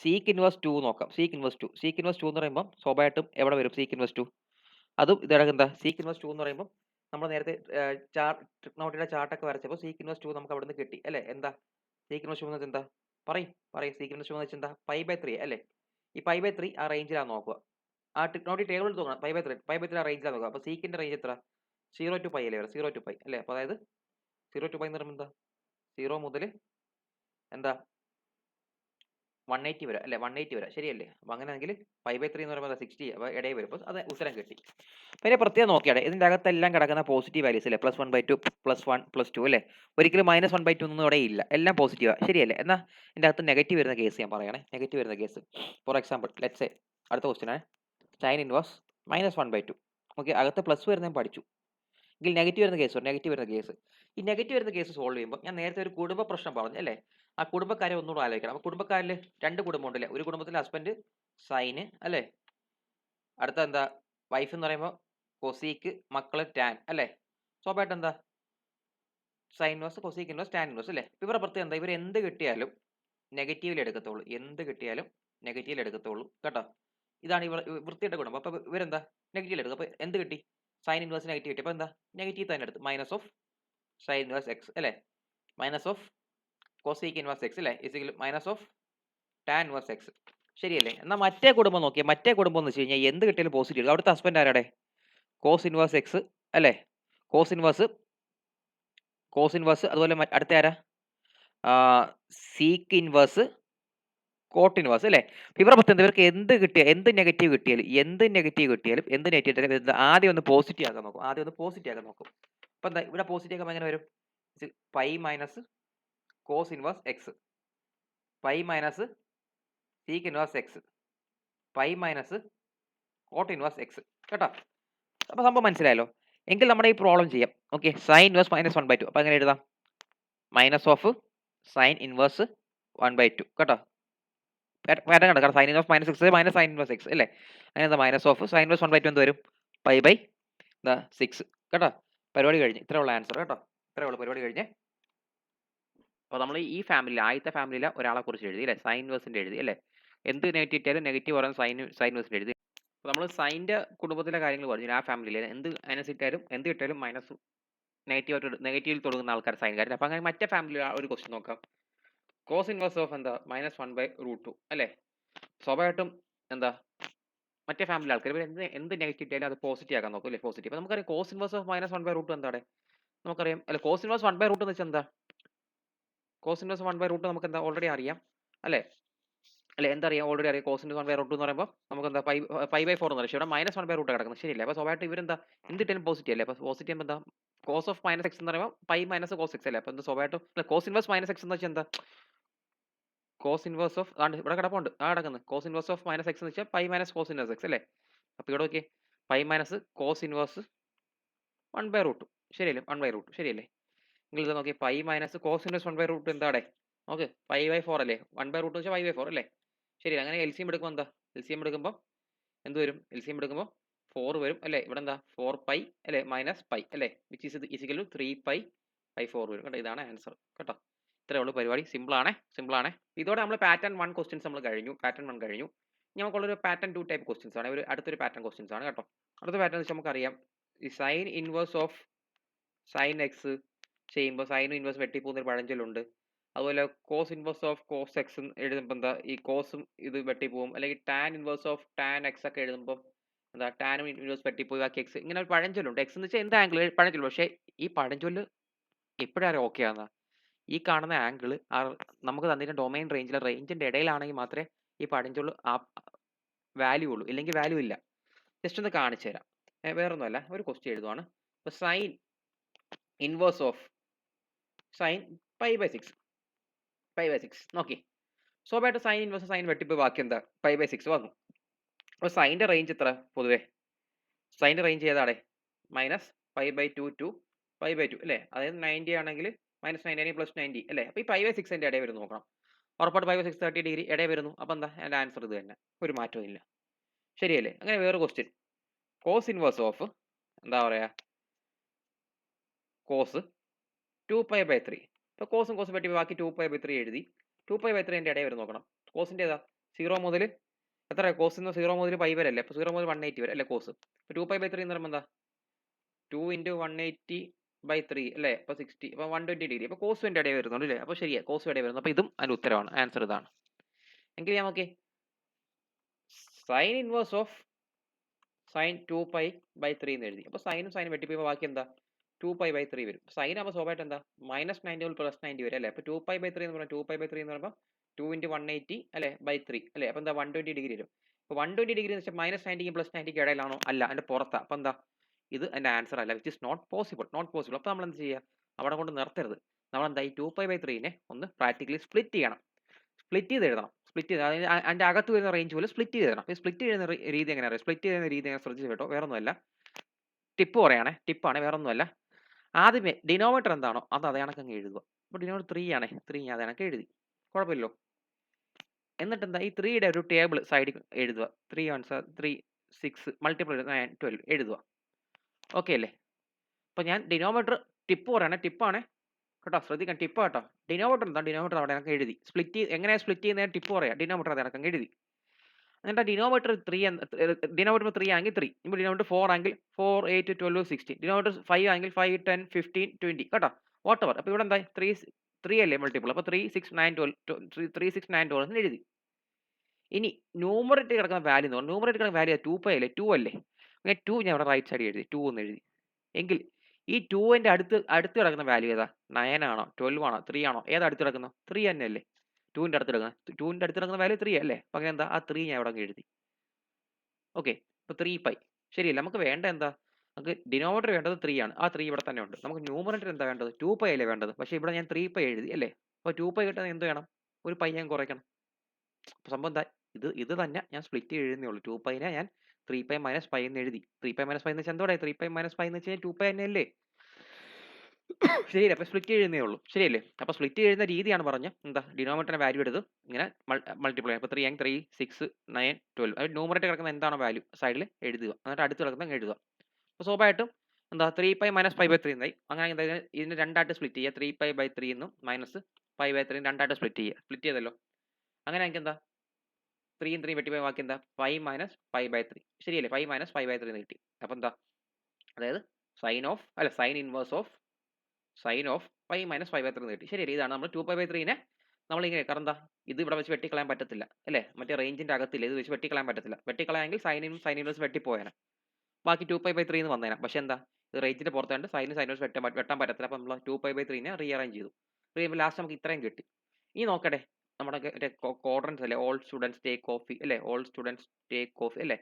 സീക്ക് ഇൻവേഴ്സ് 2 നോക്കാം. സീക്ക് ഇൻവേഴ്സ് 2 എന്ന് പറയുമ്പോൾ സ്വാഭാവികമായിട്ടും എവിടെ വരും സീക്ക് ഇൻവേഴ്സ് 2, അതും ഇതടക്കം എന്താ സീക്ക് ഇൻവേഴ്സ് 2 എന്ന് പറയുമ്പോൾ നമ്മൾ നേരത്തെ ട്രിഗ്നോമെട്രിയുടെ ചാർട്ടൊക്കെ വരച്ചപ്പോൾ സീക്ക് ഇൻവേഴ്സ് 2 നമുക്ക് അവിടെ നിന്ന് കിട്ടി അല്ലേ. എന്താ സീക്ക് ഇൻവേഴ്സ് 2 എന്ന് എന്താ പറയും സീക്ക് ഇൻവേഴ്സ് 2 എന്ന് വെച്ചാൽ എന്താ π/3 അല്ലേ. ഈ π/3 ആ റേഞ്ചിലാണ് നോക്കുക, ആ ട്രിഗ്നോമെട്രി ടേബിളിൽ നോക്കണം. π/3 ആ റേഞ്ചിലാണ് നോക്കുക. അപ്പോൾ സീക്കിന്റെ റേഞ്ച് എത്ര, 0 to π അല്ലേ, 0 to π അല്ലേ. അപ്പോൾ അതായത് 0 to π എന്ന് പറയുമ്പോൾ എന്താ 0 മുതൽ എന്താ 180 വരെ അല്ലേ, 180 വരെ ശരിയല്ലേ. അപ്പോൾ അങ്ങനെയാണെങ്കിൽ π/3 എന്ന് പറയുമ്പോൾ 60, അപ്പോൾ ഇടയിൽ വരും. അപ്പോൾ അത് ഉത്തരം കിട്ടി. പിന്നെ പ്രത്യേകം നോക്കിയാടെ ഇതിൻ്റെ അകത്തെല്ലാം കിടക്കുന്ന പോസിറ്റീവ് വാല്യൂസ് അല്ലേ, +1/2 +1 +2 അല്ലേ. ഒരിക്കലും -1/2 ഒന്നും ഇവിടെ ഇല്ല, എല്ലാം പോസിറ്റീവാണ് ശരിയല്ലേ. എന്നാൽ ഇതിൻ്റെ അകത്ത് നെഗറ്റീവ് വരുന്ന കേസ് ഞാൻ പറയണേ. നെഗറ്റീവ് വരുന്ന case for example let's say അടുത്ത ക്വസ്റ്റ്യൻ ആണ് സൈൻ ഇൻവേഴ്സ് -1/2. ഓക്കെ, അകത്ത് പ്ലസ് വരുന്നതും പഠിച്ചു. എങ്കിൽ നെഗറ്റീവ് വരുന്ന കേസ് ഈ നെഗറ്റീവ് വരുന്ന കേസ് സോൾവ് ചെയ്യുമ്പോൾ ഞാൻ നേരത്തെ ഒരു കുടുംബ പ്രശ്നം പറഞ്ഞു അല്ലേ, ആ കുടുംബക്കാരെ ഒന്നുകൂടെ ആലോചിക്കണം. അപ്പോൾ കുടുംബക്കാരിൽ 2 കുടുംബമുണ്ടല്ലേ. ഒരു കുടുംബത്തിൽ ഹസ്ബൻഡ് സൈന് അല്ലേ? അടുത്ത എന്താ വൈഫ് എന്ന് പറയുമ്പോൾ കൊസീക്ക്, മക്കള് ടാൻ അല്ലേ? സ്വാഭാവികമായിട്ടും എന്താ sine inverse, cosec inverse, tan inverse അല്ലേ? ഇവരുടെ പ്രത്യേകത എന്താ? ഇവർ എന്ത് കിട്ടിയാലും നെഗറ്റീവിൽ എടുക്കത്തുള്ളൂ. എന്ത് കിട്ടിയാലും നെഗറ്റീവിൽ എടുക്കത്തുള്ളൂ കേട്ടോ. ഇതാണ് വൃത്തിയുടെ ഗുണം. അപ്പോൾ ഇവരെന്താ നെഗറ്റീവിൽ എടുക്കും. അപ്പോൾ എന്ത് കിട്ടി? സൈൻ ഇൻവേഴ്സ് നെഗറ്റീവ് കിട്ടി. അപ്പോൾ എന്താ നെഗറ്റീവ് തന്നെ എടുത്തു. Minus of sine inverse x അല്ലേ? Minus of cosec inverse x അല്ലേ? Is equal minus of tan inverse x. ശരിയല്ലേ? എന്നാൽ മറ്റേ കുടുംബം നോക്കിയാൽ മറ്റേ കുടുംബം എന്ന് വെച്ച് കഴിഞ്ഞാൽ എന്ത് കിട്ടിയാലും പോസിറ്റീവ്. അവിടുത്തെ ഹസ്ബൻഡ് ആരാടെ? കോസ് ഇൻവേഴ്സ് എക്സ് അല്ലേ? കോസ് ഇൻവേഴ്സ് അതുപോലെ അടുത്ത ആരാ? സീക്ക് ഇൻവേഴ്സ് കോട്ട് ഇൻവേഴ്സ് അല്ലേ? ഇവരുടെ പ്രത്യേകത ഇവർക്ക് എന്ത് നെഗറ്റീവ് കിട്ടിയാലും ആദ്യം ഒന്ന് പോസിറ്റീവ് ആക്കാൻ നോക്കും. അപ്പോൾ എന്താ ഇവിടെ പോസിറ്റീവ് ആക്കുമ്പോൾ എങ്ങനെ വരും? Pi minus cos inverse x, pi minus sec inverse x, pi minus cot inverse x കേട്ടോ. അപ്പോൾ സംഭവം മനസ്സിലായല്ലോ. എങ്കിൽ നമ്മുടെ ഈ പ്രോബ്ലം ചെയ്യാം. Okay, sine inverse minus 1/2. അപ്പോൾ എങ്ങനെ എഴുതാം? മൈനസ് ഓഫ് സൈൻ ഇൻവേഴ്സ് 1/2 കേട്ടോ. പാറ്റേൺ കണ്ടോ? കാരണം sign inverse minus X minus sign inverse x അല്ലേ? അങ്ങനെ എന്താ മൈനസ് ഓഫ് സൈൻ ഇൻവേഴ്സ് 1/2 എന്ത് വരും? പൈ ബൈ 6 കേട്ടോ. പരിപാടി കഴിഞ്ഞ്. ഇത്രേ ഉള്ള ആൻസർ കേട്ടോ. ഇത്രേ ഉള്ളൂ പരിപാടി കഴിഞ്ഞ്. അപ്പോൾ നമ്മൾ ഈ ഫാമിലി ആദ്യത്തെ ഫാമിലിയിലെ ഒരാളെ കുറിച്ച് എഴുതി അല്ലേ? സൈൻ ഇൻവേഴ്സിൻ്റെ എഴുതി അല്ലേ? എന്ത് നെഗറ്റീവ് ഇട്ടാലും നെഗറ്റീവ് പറയുന്ന സൈൻ ഇൻവേഴ്സിൻ്റെ എഴുതി. അപ്പോൾ നമ്മൾ സൈൻ്റെ കുടുംബത്തിലെ കാര്യങ്ങൾ പറഞ്ഞു. ആ ഫാമിലിയിൽ എന്ത് മൈനസ് ഇട്ടാലും എന്ത് കിട്ടിയാലും മൈനസ് നെഗറ്റീവിൽ തുടങ്ങുന്ന ആൾക്കാർ സൈൻകാർ. അപ്പോൾ അങ്ങനെ മറ്റേ ഫാമിലി ഒരു ക്വസ്റ്റ്യൻ നോക്കാം. കോസ് ഇൻവേഴ്സ് ഓഫ് എന്താ? -1/√2 അല്ലേ? സ്വാഭാവികമായിട്ടും എന്താ മറ്റേ ഫാമിലി ആൾക്കാർ ഇവർ എന്ത് നെഗറ്റീവ് ഇട്ടാലും അത് പോസിറ്റീവ് ആക്കാൻ നോക്കും അല്ലേ? പോസിറ്റീവ്. അപ്പോൾ നമുക്കറിയാം കോസ് ഇൻവേഴ്സ് ഓഫ് -1/√2 എന്താണ്? നമുക്കറിയാം അല്ല, കോസ് ഇൻവേഴ്സ് 1/√2 എന്ന് വെച്ചാൽ എന്താ? കോസ് ഇൻവേഴ്സ് 1/√2 നമുക്ക് എന്താ ഓൾറെഡി അറിയാം അല്ലേ? എന്തറിയാം? ഓൾറെഡി അറിയാം. കോസ് ഇൻവേഴ്സ് 1/√2 എന്ന് പറയുമ്പോൾ നമുക്ക് എന്താ π/4 എന്ന് പറയും. ഇവിടെ -1/√2 കിടക്കുന്നത് ശരിയല്ലേ? അപ്പോൾ സ്വാഭാവികമായിട്ട് ഇവരെന്താ എന്തിട്ടാലും പോസിറ്റീവ് അല്ലേ? അപ്പോൾ പോസിറ്റീവ് എന്താ കോസ് ഓഫ് -x എന്ന് പറയുമ്പോൾ പൈ മൈനസ് കോസ് എക്സ് അല്ലേ? അപ്പോൾ എന്താ സ്വാഭാവികമായിട്ടും കോസ് ഇൻവേഴ്സ് -x എന്ന് വെച്ചാൽ എന്താ? കോസ് ഇൻവേഴ്സ് ഓഫ് ഇവിടെ കിടപ്പുണ്ട്. കിടക്കുന്നത് കോസ് ഇൻവേഴ്സ് ഓഫ് -x എന്ന് വെച്ചാൽ pi minus cos inverse x അല്ലേ? അപ്പോൾ ഇവിടെ നോക്കിയേ പൈ മൈനസ് കോസ് ഇൻവേഴ്സ് 1/√2 ശരിയല്ലേ? 1/√2 ശരിയല്ലേ? നിങ്ങൾ ഇത് നോക്കി പൈ മൈനസ് കോസ് ഇൻവേഴ്സ് 1/√2 എന്താടെ? ഓക്കെ, π/4 അല്ലേ? 1/√2 വെച്ചാൽ π/4 അല്ലേ? ശരി. അങ്ങനെ LCM എടുക്കുമ്പോൾ എന്താ? LCM എടുക്കുമ്പോൾ എന്ത് വരും? LCM എടുക്കുമ്പോൾ 4 വരും അല്ലേ? ഇവിടെ എന്താ 4π അല്ലേ? മൈനസ് പൈ അല്ലേ? വിച്ച് ഈസ് ഈസിക്കൽ ടു 3π/4 വരും കേട്ടോ. ഇതാണ് ആൻസർ കേട്ടോ. ഇത്രയേ ഉള്ളൂ പരിപാടി. സിമ്പിൾ ആണ്. ഇതോടെ നമ്മൾ പാറ്റേൺ 1 ക്വസ്റ്റ്യൻസ് നമ്മൾ കഴിഞ്ഞു. ഇനി നമുക്കുള്ളൊരു പാറ്റേൺ 2 ടൈപ്പ് ക്വസ്റ്റ്യൻസ് ആണ്. അടുത്തൊരു പാറ്റേൺ ക്വസ്റ്റ്യൻസ് ആണ് കേട്ടോ. അടുത്ത പാറ്റേൺ വെച്ചാൽ നമുക്കറിയാം ഈ sine inverse of sine x ചെയ്യുമ്പോൾ സൈനും ഇൻവേഴ്സ് വെട്ടിപ്പോകുന്ന ഒരു പഴഞ്ചൊല്ലുണ്ട്. അതുപോലെ cos inverse of cos x എഴുതുമ്പോൾ എന്താ ഈ കോസും ഇത് വെട്ടിപ്പോവും. അല്ലെങ്കിൽ tan inverse of tan x ഒക്കെ എഴുതുമ്പോൾ എന്താ ടാനും ഇൻവേഴ്സ് വെട്ടിപ്പോയി ബാക്കി എക്സ്. ഇങ്ങനെ ഒരു പഴഞ്ചൊല്ലുണ്ട്. എക്സ് എന്ന് വെച്ചാൽ എന്ത് ആംഗിൾ പഴഞ്ചൊല്ല്. പക്ഷേ ഈ പഴഞ്ചൊല്ല് എപ്പോഴാണ് ഓക്കെ ആകുക? ഈ കാണുന്ന ആംഗിൾ നമുക്ക് തന്നിട്ട് ഡൊമൈൻ റേഞ്ചിൻ്റെ ഇടയിലാണെങ്കിൽ മാത്രമേ ഈ പഴഞ്ചൊല്ല് വാല്യൂ ഉള്ളൂ. ഇല്ലെങ്കിൽ വാല്യൂ ഇല്ല. ജസ്റ്റ് ഒന്ന് കാണിച്ചു തരാം. വേറൊന്നുമല്ല, ഒരു ക്വസ്റ്റ്യൻ എഴുതുവാണ്. ഇപ്പോൾ സൈൻ ഇൻവേഴ്സ് ഓഫ് സൈൻ π/6 നോക്കി. സ്വാഭാവികമായിട്ട് സൈൻ ഇൻവേഴ്സ് സൈൻ വെട്ടിപ്പോയി ബാക്കി എന്താ π/6 വന്നു. അപ്പോൾ സൈൻ്റെ റേഞ്ച് എത്ര? പൊതുവേ സൈൻ്റെ റേഞ്ച് ഏതാടെ? -π/2 to π/2 അല്ലേ? അതായത് 90 ആണെങ്കിൽ -90 + 90 അല്ലേ? അപ്പോൾ ഈ π/6 ഇടയിൽ വരുന്നു നോക്കണം. ഉറപ്പായിട്ട് π/6 30 ഡിഗ്രി ഇടയിൽ വരുന്നു. അപ്പോൾ എന്താ എൻ്റെ ആൻസർ ഇത് തന്നെ, ഒരു മാറ്റവും ഇല്ല. ശരിയല്ലേ? അങ്ങനെ വേറെ ക്വസ്റ്റ്യൻ. കോസ് ഇൻവേഴ്സ് ഓഫ് എന്താ പറയുക കോസ് 2π/3. ഇപ്പോൾ കോസും വെട്ടി ബാക്കി 2π/3 എഴുതി. 2π/3 ഇടയിൽ വരും നോക്കണം. കോസിൻ്റെ ഏതാ? 0 മുതൽ എത്ര? കോസിന് 0 മുതൽ π വരെ അല്ലേ? അപ്പോൾ 0 മുതൽ 180 വരെ അല്ലേ കോസ്? ഇപ്പോൾ 2π/3 എന്ന് പറയുമ്പോൾ എന്താ 2 × 180/3 അല്ലേ? അപ്പോൾ 60. അപ്പോൾ 120 ഡിഗ്രി. അപ്പോൾ കോസ് ഇടയിൽ വരുന്നുണ്ട് അല്ലേ? അപ്പോൾ ശരിയാ, കോസ് ഇടയിൽ വരുന്നു. അപ്പോൾ ഇതും അതിൻ്റെ ഉത്തരവാണ്. ആൻസർ ഇതാണ്. എങ്കിൽ ഞാൻ നോക്കി സൈൻ ഇൻവേഴ്സ് ഓഫ് സൈൻ 2π/3 എന്ന് എഴുതി. അപ്പോൾ സൈനും വെട്ടിപ്പോയി ബാക്കി എന്താ 2π/3 വരും. സൈൻ ആകുമ്പോൾ സ്വാഭാവികമായിട്ട് എന്താ -90 മുതൽ +90 വരെ അല്ലേ? അപ്പോൾ 2π/3 എന്ന് പറയുമ്പോൾ 2π/3 എന്ന് പറയുമ്പോൾ 2 × 180 അല്ലേ /3 അല്ലേ? അപ്പോൾ എന്താ 120 ഡിഗ്രി വരും. അപ്പോൾ 120 ഡിഗ്രി എന്ന് വെച്ചാൽ -90ക്കും +90ക്കും ഇടയിലാണോ? അല്ല, അതിൻ്റെ പുറത്താണ്. അപ്പോൾ എന്താ ഇത് എൻ്റെ ആൻസർ അല്ല. Which is not possible. അപ്പോൾ നമ്മൾ എന്ത് ചെയ്യുക? അവിടെ കൊണ്ട് നിർത്തരുത്. നമ്മളെന്താ ഈ 2π/3നെ ഒന്ന് പ്രാക്ടിക്കലി സ്പ്ലിറ്റ് ചെയ്യണം. സ്പ്ലിറ്റ് ചെയ്ത് എഴുതണം. അതായത് അതിൻ്റെ അകത്ത് വരുന്ന റേഞ്ച് പോലെ സ്പ്ലിറ്റ് ചെയ്ത് എഴുതണം. ഈ സ്പ്ലിറ്റ് ചെയ്യുന്ന രീതി എങ്ങനെ അറിയാം? സ്പ്ലിറ്റ് ചെയ്യുന്ന രീതി എങ്ങനെ ശ്രദ്ധിച്ച് കേട്ടോ. വേറൊന്നുമല്ല, ടിപ്പാണ്, വേറൊന്നുമല്ല. ആദ്യമേ ഡിനോമിനേറ്റർ എന്താണോ അത് അതേ കണക്ക് അങ്ങ് എഴുതുക. അപ്പോൾ ഡിനോമിനേറ്റർ 3 ആണ്. 3 അതേ കണക്ക് എഴുതി. കുഴപ്പമില്ലല്ലോ. എന്നിട്ട് എന്താ ഈ 3യുടെ ഒരു ടേബിൾ സൈഡിൽ എഴുതുക. 3 1 3 6 മൾട്ടിപ്ലൈ 9 12 എഴുതുക. ഓക്കെ അല്ലേ? അപ്പോൾ ഞാൻ ഡിനോമിനേറ്റർ ടിപ്പ് പറയണേ, ടിപ്പാണേ കേട്ടോ, ശ്രദ്ധിക്കണം, ടിപ്പ് കേട്ടോ. ഡിനോമിനേറ്റർ എന്താ, ഡിനോമിനേറ്റർ അവിടെ എനിക്ക് എഴുതി. എങ്ങനെയാണ് സ്പ്ലിറ്റ് ചെയ്യുന്നത് ടിപ്പ് പറയാം. ഡിനോമിനേറ്റർ അത് എനിക്ക് എഴുതി. എന്നിട്ട് ഡിനോമിനേറ്റർ 3 ഡിനോമിനേറ്റർ 3 ആണെങ്കിൽ 3, ഇപ്പോൾ ഡിനോമിനേറ്റർ 4 ആണെങ്കിൽ 4 8 12 16, ഡിനോമിനേറ്റർ 5 ആണെങ്കിൽ 5 10 15 20 കേട്ടോ, വാട്ട് എവർ. അപ്പോൾ ഇവിടെ എന്താ 3 അല്ലേ മൾട്ടിപ്പിൾ, അപ്പോൾ 3 6 9 12 3 6 9 12 എന്ന് എഴുതി. ഇനി ന്യൂമറേറ്റർ കിടക്കുന്ന വാല്യൂ എന്ന് പറഞ്ഞാൽ ന്യൂമറേറ്റർ കിടക്കുന്ന വാല്യൂ 2π അല്ലേ, 2 അല്ലേ, അങ്ങനെ 2 ഞാൻ ഇവിടെ റൈറ്റ് സൈഡിൽ എഴുതി, 2 എന്ന് എഴുതി. എങ്കിൽ ഈ 2ന്റെ അടുത്ത് കിടക്കുന്ന വാല്യൂ ഏതാ, 9 ആണോ 12 ആണോ 3 ആണോ, ഏതാ അടുത്ത് കിടക്കുന്നത്, 3 തന്നെ അല്ലേ. 2ന്റെ അടുത്ത് കിടക്കുന്ന വാല്യൂ 3 അല്ലേ, അപ്പം അങ്ങനെ എന്താ ആ 3 ഞാൻ ഇവിടെ അങ്ങ് എഴുതി. ഓക്കെ, ഇപ്പോൾ 3π ശരിയല്ലേ. നമുക്ക് വേണ്ട എന്താ, നമുക്ക് ഡിനോമിനേറ്റർ വേണ്ടത് 3 ആണ്, ആ 3 ഇവിടെ തന്നെ ഉണ്ട്. നമുക്ക് ന്യൂമറേറ്റർ എന്താ വേണ്ടത്, 2π അല്ലേ വേണ്ടത്, പക്ഷേ ഇവിടെ ഞാൻ 3π എഴുതി അല്ലേ. അപ്പോൾ 2π കിട്ടാൻ എന്ത് വേണം, ഒരു പൈ ഞാൻ കുറയ്ക്കണം. അപ്പോൾ സംഭവം എന്താ, ഇത് തന്നെ ഞാൻ സ്പ്ലിറ്റ് എഴുതുന്നേ ഉള്ളൂ. 2πനെ ഞാൻ 3π മൈനസ് പൈ എന്ന് എഴുതി. 3π മൈനസ് പൈ എന്ന് വെച്ചാൽ എന്തോടെ, 3π മൈനസ് പൈ എന്ന് വെച്ച് കഴിഞ്ഞാൽ 2π തന്നെ അല്ലേ. ശരിയല്ലേ, അപ്പോൾ സ്പ്ലിറ്റ് എഴുതുന്നേ ഉള്ളൂ. ശരിയല്ലേ, അപ്പോൾ സ്പ്ലിറ്റ് എഴുതുന്ന രീതിയാണ് പറഞ്ഞത്. എന്താ, ഡിനോമിനേറ്ററിന്റെ വാല്യൂ എടുത്ത് ഇങ്ങനെ മൾട്ടിപ്ലൈ, അപ്പോൾ 3 3 6 9 12, അത് ന്യൂമറേറ്റർ കിടക്കുന്ന എന്താണോ വാല്യൂ സൈഡിൽ എഴുതുക, എന്നിട്ട് അടുത്ത് കിടക്കുന്ന എഴുതുക. അപ്പോൾ സ്വാഭാവികമായിട്ടും എന്താ 3π മൈനസ് പൈ ബൈ 3 എന്നായി. അങ്ങനെ എന്താ ഇതിന് രണ്ടായിട്ട് സ്പ്ലിറ്റ് ചെയ്യുക, 3π ബൈ 3 എന്നും മൈനസ് പൈ ബൈ 3 രണ്ടായിട്ട് സ്പ്ലിറ്റ് ചെയ്യുക. സ്പ്ലിറ്റ് ചെയ്തല്ലോ, അങ്ങനെ എനിക്ക് എന്താ 3 3 വെട്ടിപ്പോയി ബാക്കി എന്താ 5 മൈനസ് പൈ ബൈ 3 ശരിയല്ലേ, 5 മൈനസ് പൈ ബൈ 3 എന്ന് കിട്ടി. അപ്പോൾ എന്താ, അതായത് sine inverse of pi minus pi by 3 എന്ന് കിട്ടി. ശരിയല്ലേ, ഇതാണ് നമ്മൾ 2π ബൈ 3നെ നമ്മളിങ്ങനെ, കാരണം എന്താ ഇത് ഇവിടെ വെച്ച് വെട്ടിക്കളയാൻ പറ്റത്തില്ല അല്ലേ, മറ്റേ റേഞ്ചിന്റെ അകത്തില്ല, ഇത് വെച്ച് വെട്ടിക്കളയാൻ പറ്റത്തില്ല. വെട്ടിക്കളയാമെങ്കിൽ സൈൻ ഇൻവേഴ്സ് വെട്ടിപ്പോയേനെ, ബാക്കി 2π ബൈ 3 എന്ന് വന്നേനെ. പക്ഷേ എന്താ, ഇത് റേഞ്ചിന്റെ പുറത്താണ്ട് സൈൻ ഇൻവേഴ്സ് വെട്ടാൻ പറ്റത്തില്ല. അപ്പോൾ നമ്മൾ 2π ബൈ 3നെ റീഅറേഞ്ച് ചെയ്തു. ചെയ്യുമ്പോൾ ലാസ്റ്റ് നമുക്ക് ഇത്രയും കിട്ടി. ഇനി നോക്കട്ടെ, നമ്മുടെ ക്വാഡ്രൻസ് അല്ലേ, ഓൾ സ്റ്റുഡൻസ് ടേക്ക് കോഫി അല്ലേ, ഓൾ സ്റ്റുഡൻസ് ടേക്ക് കോഫി അല്ലേ.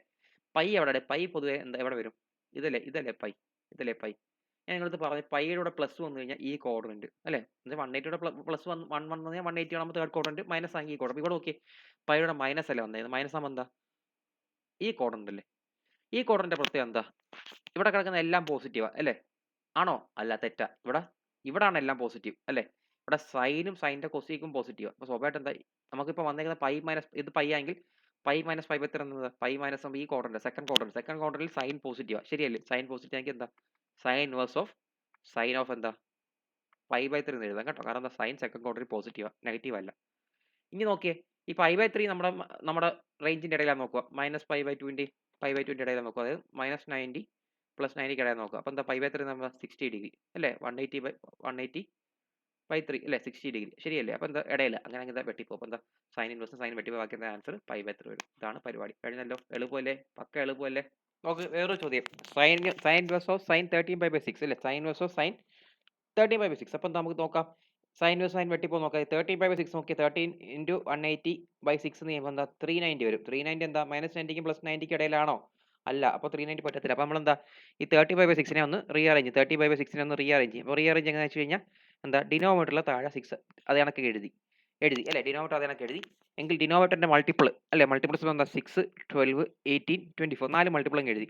പൈ എവിടെ, പൈ പൊതുവെ എന്താ എവിടെ വരും, ഇതല്ലേ പൈ. ഞാൻ നിങ്ങളടുത്ത് പറഞ്ഞു പൈയുടെ കൂടെ പ്ലസ് വന്നു കഴിഞ്ഞാൽ ഈ ക്വാഡ്രന്റ് അല്ലേ, 180 പ്ലസ് 1 വന്നു കഴിഞ്ഞാൽ 180 ആകുമ്പോൾ തേർഡ് ക്വാഡ്രന്റ്, മൈനസ് ആക്കി ഈ ക്വാഡ്രന്റ്. ഇവിടെ ഓക്കെ, പൈയുടെ മൈനസ് അല്ലേ വന്നത്, മൈനസ് ആകുമ്പോൾ എന്താ ഈ ക്വാഡ്രന്റ് അല്ലേ. ഈ ക്വാഡ്രന്റെ പ്രത്യേകം എന്താ, ഇവിടെ കിടക്കുന്ന എല്ലാം പോസിറ്റീവാ അല്ലേ, ആണോ, അല്ല തെറ്റാ, ഇവിടാണ് എല്ലാം പോസിറ്റീവ് അല്ലേ. ഇവിടെ സൈനിന്റെ കൊസീക്കും പോസിറ്റീവ്. അപ്പോൾ സ്വാഭാവികമായിട്ട് എന്താ, നമുക്കിപ്പോൾ വന്നേക്കുന്ന പൈ മൈനസ് ഇത് പൈ ആണെങ്കിൽ പൈ മൈനസ് പൈ ബൈ 3 എന്നത് പൈ മൈനസ് ഈ ക്വാഡ്രന്റ് സെക്കൻഡ് ക്വാഡ്രന്റിൽ സൈൻ പോസിറ്റീവാ ശരിയല്ലേ. സൈൻ പോസിറ്റീവ് ആണെങ്കിൽ എന്താ, sine inverse of sign of എന്താ പൈ ബൈ 3 എന്ന് എഴുതാം കേട്ടോ, കാരണം എന്താ സൈൻ സെക്കൻഡ് ക്വാഡ്രന്റിൽ പോസിറ്റീവാ, നെഗറ്റീവ് അല്ല. ഇനി നോക്കിയേ, ഈ പൈ ബൈ 3 നമ്മുടെ റേഞ്ചിന്റെ ഇടയിലാണ് നോക്കുക, മൈനസ് പൈ ബൈ 20 ഇടയിലാണ് നോക്കുക, അതായത് മൈനസ് 90 പ്ലസ് 90 ഇടയിൽ നോക്കുക. അപ്പോൾ എന്താ പൈ ബൈ 3 നമ്മൾ 60 ഡിഗ്രി അല്ലേ, 180 ബൈ 3 അല്ലേ, 60 ഡിഗ്രി ശരിയല്ലേ. അപ്പോൾ എന്താ ഇടയില്ല, അങ്ങനെ എന്താ വെട്ടിപ്പോ, അപ്പോൾ എന്താ സൈൻ ഇൻവേഴ്സ് സൈൻ വെട്ടിപ്പോ, ബാക്കി ആൻസർ പൈ ബൈ 3 വരും. ഇതാണ് പരിപാടി, കഴിഞ്ഞല്ലോ, എളുപ്പമല്ലേ, പക്ക എളുപ്പമല്ലേ. നോക്ക് വേറൊരു ചോദ്യം, sine inverse of sine 13 by 6 അല്ലേ, sine inverse of sine 13 by 6. അപ്പോൾ നമുക്ക് നോക്കാം, സൈൻ ഇൻവേഴ്സ് സൈൻ വെട്ടിപ്പോ നോക്കാം. 13 ബൈ 6 നോക്കി, 13 ഇൻറ്റു 180 ബൈ 6 എന്ന് ചെയ്യുമ്പോൾ എന്താ 390 വരും. 390 എന്താ മൈനസ് 90ക്കും പ്ലസ് 90ക്കും ഇടയിലാണോ, അല്ല. അപ്പോൾ 390 പറ്റത്തില്ല. അപ്പോൾ നമ്മളെന്താ ഈ 30 ബൈ 6നെ ഒന്ന് റീഅറേഞ്ച് 30 ബൈ 6നെ ഒന്ന് റീഅറേഞ്ച് ചെയ്യും. അപ്പോൾ റീഅറേഞ്ച് എങ്ങനെയാണെന്ന് വെച്ച് കഴിഞ്ഞാൽ എന്താ, ഡിനോമിനേറ്ററിൽ താഴെ 6 അത് കണക്ക് എഴുതി അല്ലേ, ഡിനോമിനേറ്റർ അത് കണക്ക് എഴുതി. എങ്കിൽ ഡിനോമിനേറ്ററിന്റെ മൾട്ടിപ്പിൾ അല്ലേ, മൾട്ടിപ്പിൾസ് എന്താ 6 12 18 24 4 മൾട്ടിപ്പിൾ അങ്ങ് എഴുതി.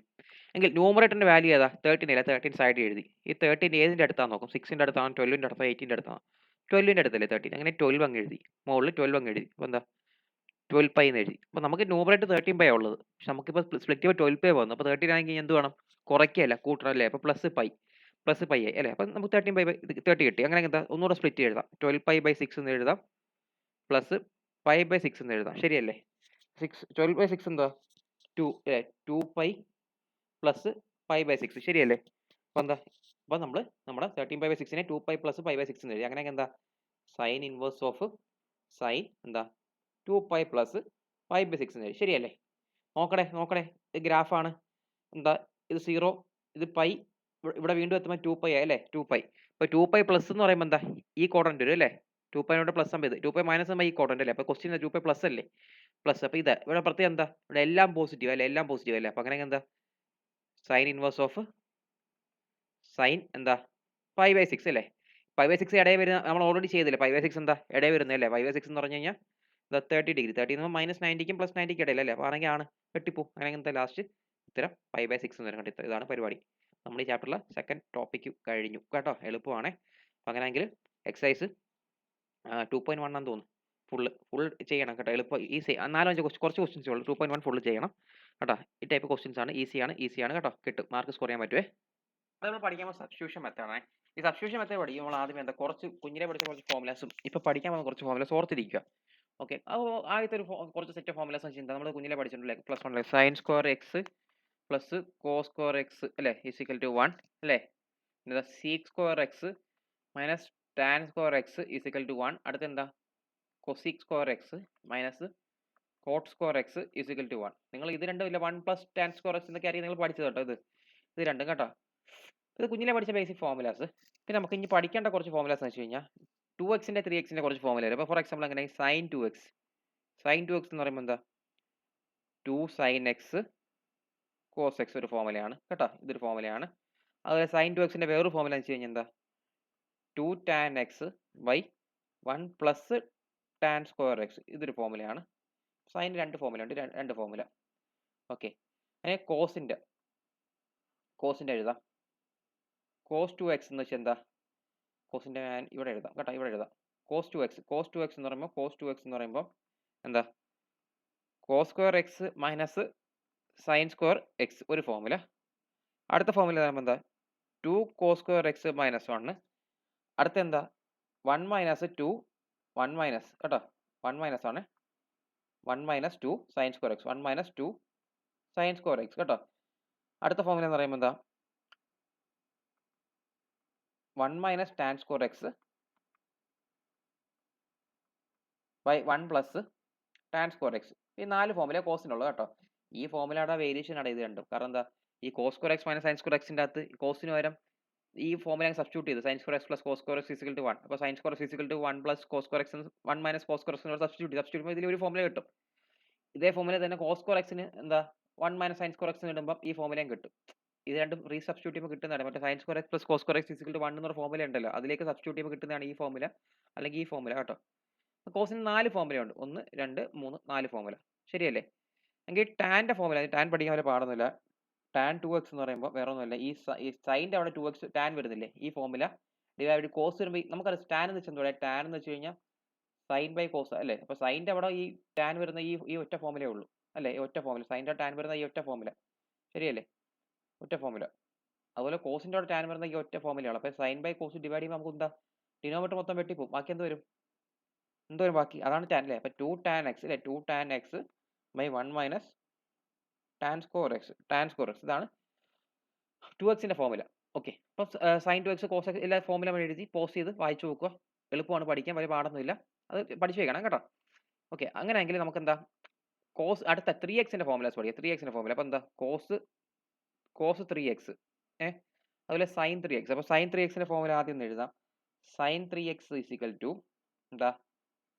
എങ്കിൽ ന്യൂമറേറ്ററിന്റെ വാല്യൂ ഏതാ, 13 അല്ല, 13 സൈഡിൽ എഴുതി. ഈ 13 ഏതിന്റെ അടുത്താന്ന് നോക്കും, 6ന്റെ അടുത്താണ്, 12ന്റെ അടുത്താണ്, 18ന്റെ അടുത്താണ്, 12ന്റെ അടുത്തല്ലേ 13, അങ്ങനെ 12 അങ്ങ് എഴുതി, മുകളിൽ 12 അങ്ങ് എഴുതി. അപ്പോൾ എന്താ 12π എന്ന് എഴുതി. അപ്പോൾ നമുക്ക് ന്യൂമറേറ്റർ 13π ഉള്ളത്, പക്ഷെ നമുക്കിപ്പോൾ സ്പ്ലിറ്റ് ചെയ്യുമ്പോൾ 12π വന്നു. അപ്പോൾ 13 ആണെങ്കിൽ എന്ത് വേണം, കുറയ്ക്കല്ല കൂട്ടണല്ലേ, അപ്പോൾ പ്ലസ് പൈ ആയി അല്ലേ. അപ്പം നമുക്ക് 13π 30 കിട്ടി. അങ്ങനെ എന്താ ഒന്നുകൂടെ സ്പ്ലിറ്റ് എഴുതാം, 12π ബൈ 6 എന്ന് എഴുതാം, പ്ലസ് പൈ ബൈ 6 എന്ന് എഴുതാം ശരിയല്ലേ. 12 ബൈ 6 എന്താ 2 അല്ലേ, 2π പ്ലസ് പൈ ബൈ 6 ശരിയല്ലേ. അപ്പോൾ എന്താ, അപ്പോൾ നമ്മൾ നമ്മുടെ 13π ബൈ 6നെ 2π പ്ലസ് പൈ ബൈ 6 എന്ന് എഴുതി. അങ്ങനെ എന്താ സൈൻ ഇൻവേഴ്സ് ഓഫ് സൈൻ എന്താ 2π പ്ലസ് പൈ ബൈ 6 എന്ന് എഴുതി ശരിയല്ലേ. നോക്കണേ ഇത് ഗ്രാഫാണ്, എന്താ ഇത് 0 ഇത് പൈ, ഇവിടെ വീണ്ടും എത്തുമ്പോൾ 2π ആയി അല്ലേ, 2π. അപ്പോൾ 2π പ്ലസ് എന്ന് പറയുമ്പോൾ എന്താ ഈ ക്വാഡ്രന്റ് വരും അല്ലേ, 2π പ്ലസ് ആകുമ്പോൾ ഇത് 2π മൈനസ് ആകുമ്പോൾ ഈ ക്വാഡ്രന്റ് അല്ലേ. അപ്പോൾ ക്വസ്റ്റ്യൻ 2π പ്ലസ് അല്ലേ, പ്ലസ്. അപ്പോൾ ഇത് ഇവിടെ പ്രത്യേകം എന്താ, ഇവിടെ എല്ലാം പോസിറ്റീവ് അല്ലേ, എല്ലാം പോസിറ്റീവ് അല്ലേ. അപ്പോൾ അങ്ങനെ എന്താ സൈൻ ഇൻവേഴ്സ് ഓഫ് സൈൻ എന്താ പൈ ബൈ 6 അല്ലേ. പൈ ബൈ 6 ഇടയിൽ വരുന്ന നമ്മൾ ഓൾറെഡി ചെയ്തില്ലേ, പൈ ബൈ 6 എന്താ ഇടയിൽ വരുന്നത് അല്ലേ. പൈ ബൈ 6 എന്ന് പറഞ്ഞു കഴിഞ്ഞാൽ എന്താ 30 ഡിഗ്രി, 30 എന്ന് മൈനസ് 90ക്കും പ്ലസ് 90ക്കും ഇടയിൽ അല്ലേ. അപ്പോൾ ആണെങ്കിൽ ആണ് വെട്ടിപ്പോ, അങ്ങനെ എന്താ ലാസ്റ്റ് ഉത്തരം പൈ ബൈ 6 എന്ന് വരും. ഇതാണ് പരിപാടി. നമ്മൾ ഈ ചാപ്റ്ററിലെ സെക്കൻഡ് ടോപ്പിക്ക് കഴിഞ്ഞു കേട്ടോ, എളുപ്പമാണ്. അപ്പോൾ അങ്ങനെയെങ്കിൽ എക്സസൈസ് 2.1 ആണെന്ന് തോന്നുന്നു, ഫുൾ ചെയ്യണം കേട്ടോ. എളുപ്പം ഈസി 4-5 കുറച്ച് ക്വസ്റ്റ്യൻസേ ഉള്ളൂ. 2.1 ഫുൾ ചെയ്യണം കേട്ടോ. ഈ ടൈപ്പ് ക്വസ്റ്റ്യൻസ് ആണ്. ഈസിയാണ് കേട്ടോ. കിട്ടും, മാർക്ക് സ്കോർ ചെയ്യാൻ പറ്റുമേ. അത് നമ്മൾ പഠിക്കാൻ സബ്സ്റ്റിറ്റ്യൂഷൻ മെത്തേഡാണ്. ഈ സബ്സ്റ്റിറ്റ്യൂഷൻ മെത്തേഡ് പഠിക്കുമ്പോൾ ആദ്യം എന്താ കുറച്ച് കുഞ്ഞിലെ പഠിച്ച കുറച്ച് ഫോർമുലാസും ഇപ്പോൾ പഠിക്കാൻ പോകുന്ന കുറച്ച് ഫോർമുലാസ് ഓർത്തിരിക്കുക. ഓക്കെ, അപ്പോൾ ആദ്യത്തെ കുറച്ച് സെറ്റ് ഫോർമുലാസ് വെച്ച് എന്താ നമ്മൾ കുഞ്ഞിലെ പഠിച്ചിട്ടുണ്ടല്ലേ +1 sine square x plus cos square x അല്ലേ ഈസിക്കൽ ടു 1 അല്ലേ. എന്താ sec square x minus tan square x is equal to 1. അടുത്ത് എന്താ cosec square x minus cot square x is equal to 1. നിങ്ങൾ ഇത് രണ്ടും ഇല്ല 1 പ്ലസ് ടാൻ സ്ക്വയർ എക്സ് എന്നൊക്കെ അറിയാം നിങ്ങൾ പഠിച്ചത് കേട്ടോ. ഇത് രണ്ടും കേട്ടോ. ഇത് കുഞ്ഞിലെ പഠിച്ച ബേസിക് ഫോർമുലാസ്. പിന്നെ നമുക്ക് ഇനി പഠിക്കേണ്ട കുറച്ച് ഫോർമുലാസ് എന്ന് വെച്ച് കഴിഞ്ഞാൽ 2x-ന്റെ 3x-ന്റെ കുറച്ച് ഫോർമുല വരും. അപ്പോൾ ഫോർ എക്സാമ്പിൾ അങ്ങനെ സൈൻ 2x എന്ന് പറയുമ്പോൾ എന്താ 2 സൈൻ എക്സ് കോസ് എക്സ് ഒരു ഫോർമുലയാണ് കേട്ടോ. ഇതൊരു ഫോർമുലയാണ്. അതുപോലെ സൈൻ 2x-ന്റെ വേറൊരു ഫോർമുല എന്ന് വെച്ച് കഴിഞ്ഞാൽ എന്താ 2 tan x by 1 plus tan square x ഇതൊരു ഫോർമുലയാണ്. സൈൻ രണ്ട് ഫോർമുല ഉണ്ട്, രണ്ട് ഫോർമുല. ഓക്കെ, അങ്ങനെ കോസിൻ്റെ എഴുതാം. കോസ് 2x എന്ന് വെച്ചാൽ എന്താ കോസിൻ്റെ ഞാൻ ഇവിടെ എഴുതാം കേട്ടോ. ഇവിടെ എഴുതാം കോസ് 2x എന്ന് പറയുമ്പോൾ എന്താ cos square x minus sine square x ഒരു ഫോർമുല. അടുത്ത ഫോർമുല പറയുമ്പോൾ എന്താ 2 കോസ് സ്ക്വയർ എക്സ് മൈനസ് 1. അടുത്ത എന്താ 1 മൈനസ് 2 1 മൈനസ് കേട്ടോ 1 മൈനസ് ആണ് 1 minus 2 sine square x 1 minus 2 sine square x കേട്ടോ. അടുത്ത ഫോർമുല എന്ന് പറയുമ്പോൾ എന്താ 1 minus tan square x by 1 plus tan square x. ഈ 4 ഫോർമുല കോസിനുള്ളത് കേട്ടോ. ഈ ഫോർമുലയുടെ വേരിയേഷൻ ആണ് ഇത് രണ്ടും. കാരണം എന്താ ഈ cos square x minus sine square എക്സിൻ്റെ അകത്ത് കോസിന് പകരം ഈ ഫോർമുല സബ്സ്റ്റിറ്റ്യൂട്ട് ചെയ്ത് sine square x plus cos square x equal to 1. അപ്പോൾ sine square x equal to 1 plus cos square x 1 minus cos square എക്സിനോട് സബ്സ്റ്റിറ്റ്യൂട്ട് ഇതിൽ ഒരു ഫോർമുല കിട്ടും. ഇതേ ഫോർമുല തന്നെ കോസ് സ്ക്വയർ എക്സിന് എന്താ 1 മൈനസ് സൈൻ സ്ക്വയർ എക്സിന് ഇടുമ്പോൾ ഈ ഫോർമുലയും കിട്ടും. ഇത് രണ്ടും റീസബ്സ്റ്റിറ്റ്യൂട്ട് ചെയ്യുമ്പോൾ കിട്ടുന്നതാണ്. മറ്റേ sine square x plus cos square x equal to 1 എന്നൊരു ഫോർമുല ഉണ്ടല്ലോ, അതിലേക്ക് സബ്സ്റ്റിറ്റ്യൂട്ട് ചെയ്യുമ്പോൾ കിട്ടുന്നതാണ് ഈ ഫോർമുല അല്ലെങ്കിൽ ഈ ഫോർമുല കേട്ടോ. കോസിന് 4 ഫോർമുല ഉണ്ട്. 1 2 3 4 ഫോർമുല ശരിയല്ലേ. എങ്കിൽ ടാൻ്റെ ഫോർമുല ടാൻ പഠിക്കാൻ വരെ പാടൊന്നുമില്ല. ടാൻ 2x എന്ന് പറയുമ്പോൾ വേറെ ഒന്നുമില്ല, ഈ സൈൻ്റെ അവിടെ 2x ടാൻ വരുന്നില്ലേ ഈ ഫോർമുല ഡിവൈഡ് കോസ് വരുമ്പോൾ നമുക്കറിയാം ടാൻ എന്ന് വെച്ചാൽ എന്താ ടാൻ എന്ന് വെച്ച് കഴിഞ്ഞാൽ സൈൻ ബൈ കോസ് അല്ലേ. അപ്പോൾ സൈൻ്റെ അവിടെ ഈ ടാൻ വരുന്ന ഈ ഒറ്റ ഫോർമുലയേ ഉള്ളൂ അല്ലേ, ഈ ഒറ്റ ഫോർമുല സൈൻ്റെ ടാൻ വരുന്ന ഈ ഒറ്റ ഫോർമുല ശരിയല്ലേ, ഒറ്റ ഫോർമുല. അതുപോലെ കോസിൻ്റെ അവിടെ ടാൻ വരുന്ന ഈ ഒറ്റ ഫോർമുലയാണ്. അപ്പോൾ സൈൻ ബൈ കോസ് ഡിവൈഡ് ചെയ്യുമ്പോൾ നമുക്ക് എന്താ ഡിനോമിനേറ്റർ മൊത്തം വെട്ടിപ്പോവും, ബാക്കി എന്ത് വരും ബാക്കി അതാണ് ടാൻ അല്ലേ. അപ്പോൾ 2 ടാൻ എക്സ് അല്ലേ 2 tan x by 1 minus tan square x ഇതാണ് 2x-ന്റെ ഫോർമുല. ഓക്കെ, അപ്പോൾ സൈൻ 2x കോസ് എക്സ് എല്ലാ ഫോർമുല എഴുതി പോസ്റ്റ് ചെയ്ത് വായിച്ചു നോക്കുക. എളുപ്പമാണ് പഠിക്കാൻ, വലിയ പാടൊന്നുമില്ല, അത് പഠിച്ചു വെക്കണം കേട്ടോ. ഓക്കെ, അങ്ങനെയെങ്കിൽ നമുക്ക് എന്താ കോസ് അടുത്ത 3x-ന്റെ ഫോർമുലാസ് പഠിക്കാം. 3x-ന്റെ ഫോർമുല അപ്പോൾ എന്താ കോസ് 3x അതുപോലെ സൈൻ 3x. അപ്പോൾ സൈൻ 3x-ന്റെ ഫോർമുല ആദ്യം ഒന്ന് എഴുതാം. സൈൻ 3x ഈക്വൽ ടു എന്താ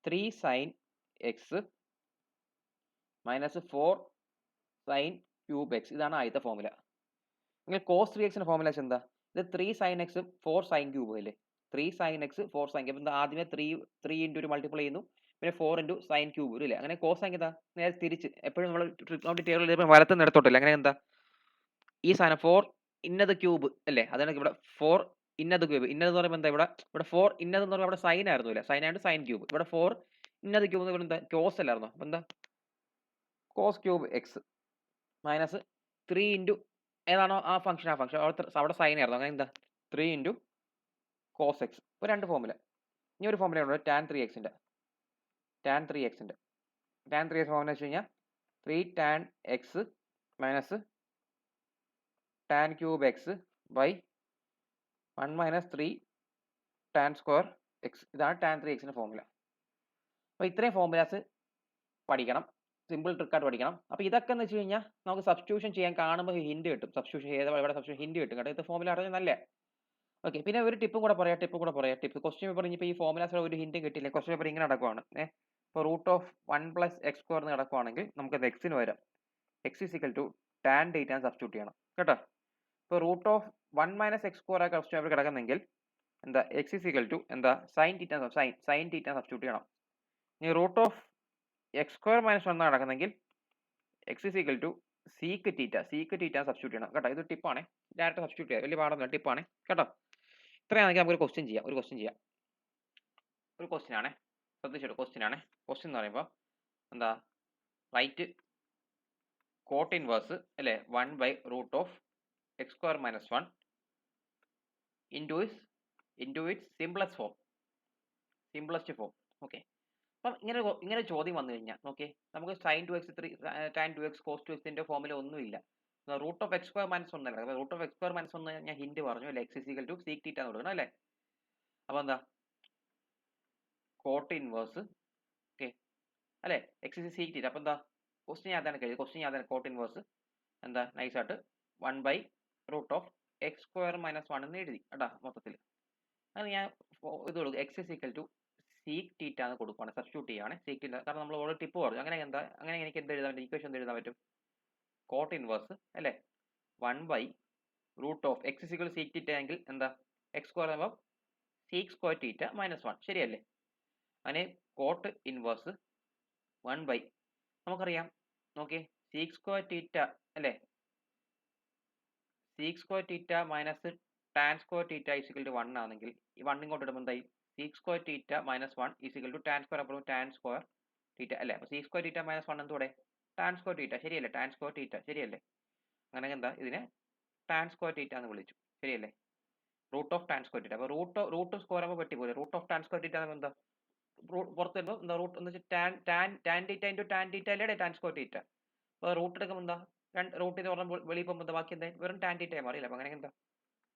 3 sine x minus 4 sine cube x ഇതാണ് ആദ്യത്തെ ഫോർമുല. നിങ്ങൾ കോസ് 3x-ന്റെ ഫോർമുല എന്താ ഇത് 3 സൈൻ എക്സ് 4 സൈൻ ക്യൂബ് അല്ലേ. 3 സൈൻ എക്സ് 4 സൈൻ ക്യൂബ് എന്താ ആദ്യമേ 3 ഇൻറ്റു ഒരു മൾട്ടിപ്ലൈ ചെയ്യുന്നു, പിന്നെ 4 ഇൻറ്റു സൈൻ ക്യൂബ് വരും അല്ലേ. അങ്ങനെ കോസ് ആണെങ്കിൽ എന്താ നേരെ തിരിച്ച് എപ്പോഴും നമ്മൾ ട്രിഗ്നോമെട്രി ടേബിൾ എഴുതുമ്പോൾ വലത്ത് നിടത്തോട്ടില്ല. അങ്ങനെ എന്താ ഈ സാധനം 4 ഇന്നത് ക്യൂബ് അല്ലേ, അതാണ് ഇവിടെ 4 ഇന്നത് ക്യൂബ്. ഇന്നത് പറയുമ്പോൾ എന്താ ഇവിടെ 4 ഇന്നത് എന്ന് പറയുമ്പോൾ അവിടെ സൈൻ ആയിരുന്നു അല്ലേ, സൈൻ ആയിട്ട് സൈൻ ക്യൂബ്. ഇവിടെ 4 ഇന്നത് ക്യൂബ് എന്ന് പറയുന്നത് എന്താ കോസ് അല്ലായിരുന്നോ. അപ്പോൾ എന്താ cos cube x minus 3 into ഏതാണോ ആ ഫംഗ്ഷൻ അവിടെ സൈൻ ആയിരുന്നു. അങ്ങനെ എന്താ 3 ഇൻറ്റു കോസ് എക്സ്. ഇപ്പോൾ രണ്ട് ഫോർമുല. ഇനി ഒരു ഫോർമുല ഉണ്ട് ടാൻ 3x-ന്റെ ടാൻ 3x ഫോർമുല വെച്ച് കഴിഞ്ഞാൽ 3 tan x minus tan cube x by 1 minus 3 tan square x ഇതാണ് ടാൻ 3x-ന്റെ ഫോർമുല. അപ്പോൾ ഇത്രയും ഫോർമുലാസ് പഠിക്കണം, സിമ്പിൾ ട്രിക്കായിട്ട് പഠിക്കണം. അപ്പോൾ ഇതൊക്കെ എന്ന് വെച്ച് കഴിഞ്ഞാൽ നമുക്ക് സബ്സ്റ്റിറ്റ്യൂഷൻ ചെയ്യാൻ കാണുമ്പോൾ ഹിൻഡ് കിട്ടും. സബ്സ്റ്റിറ്റ്യൂഷൻ ഇവിടെ സബ്സ്റ്റിറ്റ്യൂഷൻ ഹിൻഡ് കിട്ടും കേട്ടോ. ഇത് ഫോർമുല അറിഞ്ഞാൽ നല്ല. ഓക്കെ, പിന്നെ ഒരു ടിപ്പ് കൂടെ പറയാം. ക്വസ്റ്റ്യൻ പേപ്പർ ഇനിയിപ്പോൾ ഈ ഫോർമുലാസ് ഒരു ഹിൻറ്റും കിട്ടില്ല. ക്വസ്റ്റ്യൻ പേപ്പർ ഇങ്ങനെ നടക്കുവാണ്. ഇപ്പോൾ root of 1 plus x square എന്ന് കിടക്കുവാണെങ്കിൽ നമുക്കത് എക്സിന് വരാം. X equal to tan theta substitute ചെയ്യണം കേട്ടോ. ഇപ്പോൾ root of 1 minus x square ആയി ക്വസ്റ്റ്യൻ പേപ്പർ കിടക്കുന്നെങ്കിൽ എന്താ എക്സ് ഈക്വൽ ടു എന്താ സൈൻ ടീറ്റ സബ്സ്റ്റിറ്റ്യൂട്ട് ചെയ്യണം. ഇനി root of x square minus 1 നടക്കുന്നെങ്കിൽ x is equal to sec theta substitute ചെയ്യണം കേട്ടോ. ഇത് ടിപ്പാണ്, ഡയറക്റ്റ് സബ്സ്റ്റിറ്റ്യൂട്ട് ചെയ്യാം, വലിയ പാടൊന്നുമില്ല, ടിപ്പാണ് കേട്ടോ. ഇത്രയാണെങ്കിൽ നമുക്കൊരു ക്വസ്റ്റ്യൻ ചെയ്യാം. ഒരു ക്വസ്റ്റ്യൻ ആണ്. ശ്രദ്ധിച്ചോളൂ, ക്വസ്റ്റ്യൻ ആണ്. ക്വസ്റ്റ്യൻ എന്ന് പറയുമ്പോൾ എന്താ, റൈറ്റ് കോട്ട് ഇൻവേഴ്സ് അല്ലേ 1/√of x² - 1 into its simplest form. Okay, അപ്പം ഇങ്ങനെ ചോദ്യം വന്നു കഴിഞ്ഞാൽ നോക്കിയേ, നമുക്ക് sin 2x tan 2x cos 2x ഫോമിൽ ഒന്നുമില്ല. √(x²-1) അല്ല, √(x²-1) ഞാൻ ഹിന്റ് പറഞ്ഞു അല്ലേ, x = sec θ എന്ന് കൊടുക്കണം അല്ലേ. അപ്പൊ എന്താ കോട്ട് ഇൻവേഴ്സ് ഓക്കെ അല്ലേ, x sec θ. അപ്പൊ എന്താ ക്വസ്റ്റ്യൻ ഞാൻ തന്നെ കഴിയും, കോട്ട് ഇൻവേഴ്സ് എന്താ നൈസായിട്ട് 1/√(x²-1) എന്ന് എഴുതി കേട്ടാ മൊത്തത്തിൽ. അത് ഞാൻ ഇത് കൊടുക്കും, x = sec θ എന്ന് കൊടുക്കുകയാണ്, സബ്സ്റ്റിറ്റ്യൂട്ട് ചെയ്യുകയാണ് sec θ. കാരണം നമ്മൾ ഓൾറെഡി ടിപ്പ് പറഞ്ഞു. അങ്ങനെ എനിക്ക് എന്ത് എഴുതാൻ പറ്റും, ഇക്വേഷൻ എന്ത് എഴുതാൻ പറ്റും, കോട്ട് ഇൻവേഴ്സ് അല്ലേ 1/√(x = sec θ എങ്കിൽ എന്താ x² ആകുമ്പോൾ sec² θ - 1 ശരിയല്ലേ. അങ്ങനെ കോട്ട് ഇൻവേഴ്സ് 1 നമുക്കറിയാം നോക്കിയേ sec² θ അല്ലേ, sec² θ മൈനസ് tan² θ = 1 ആണെങ്കിൽ ഈ 1 ഇങ്ങോട്ട് ഇടുമ്പോൾ എന്തായി, sec² θ - 1 = tan², അപ്പോൾ tan² θ അല്ലേ. അപ്പോൾ sec² θ - 1 എന്തോടെ tan² θ ശരിയല്ലേ, tan² θ ശരിയല്ലേ. അങ്ങനെ എന്താ ഇതിനെ tan² θ എന്ന് വിളിച്ചു ശരിയല്ലേ, √tan². അപ്പോൾ റൂട്ട് സ്ക്വയർ ആകുമ്പോൾ വെട്ടിപ്പോലെ, √tan² θ എന്താ പുറത്ത് വരുമ്പോൾ എന്താ റൂട്ട് എന്ന് വെച്ചാൽ tan θ × tan θ അല്ലേ tan² θ. അപ്പോൾ റൂട്ട് എടുക്കുമ്പോൾ എന്താ റൂട്ട് ഇത് പറഞ്ഞ വെളിയിൽ പോകുമ്പോൾ എന്താ ബാക്കി എന്താ വെറും tan θ ആയി മാറിയില്ല. അപ്പോൾ അങ്ങനെ എന്താ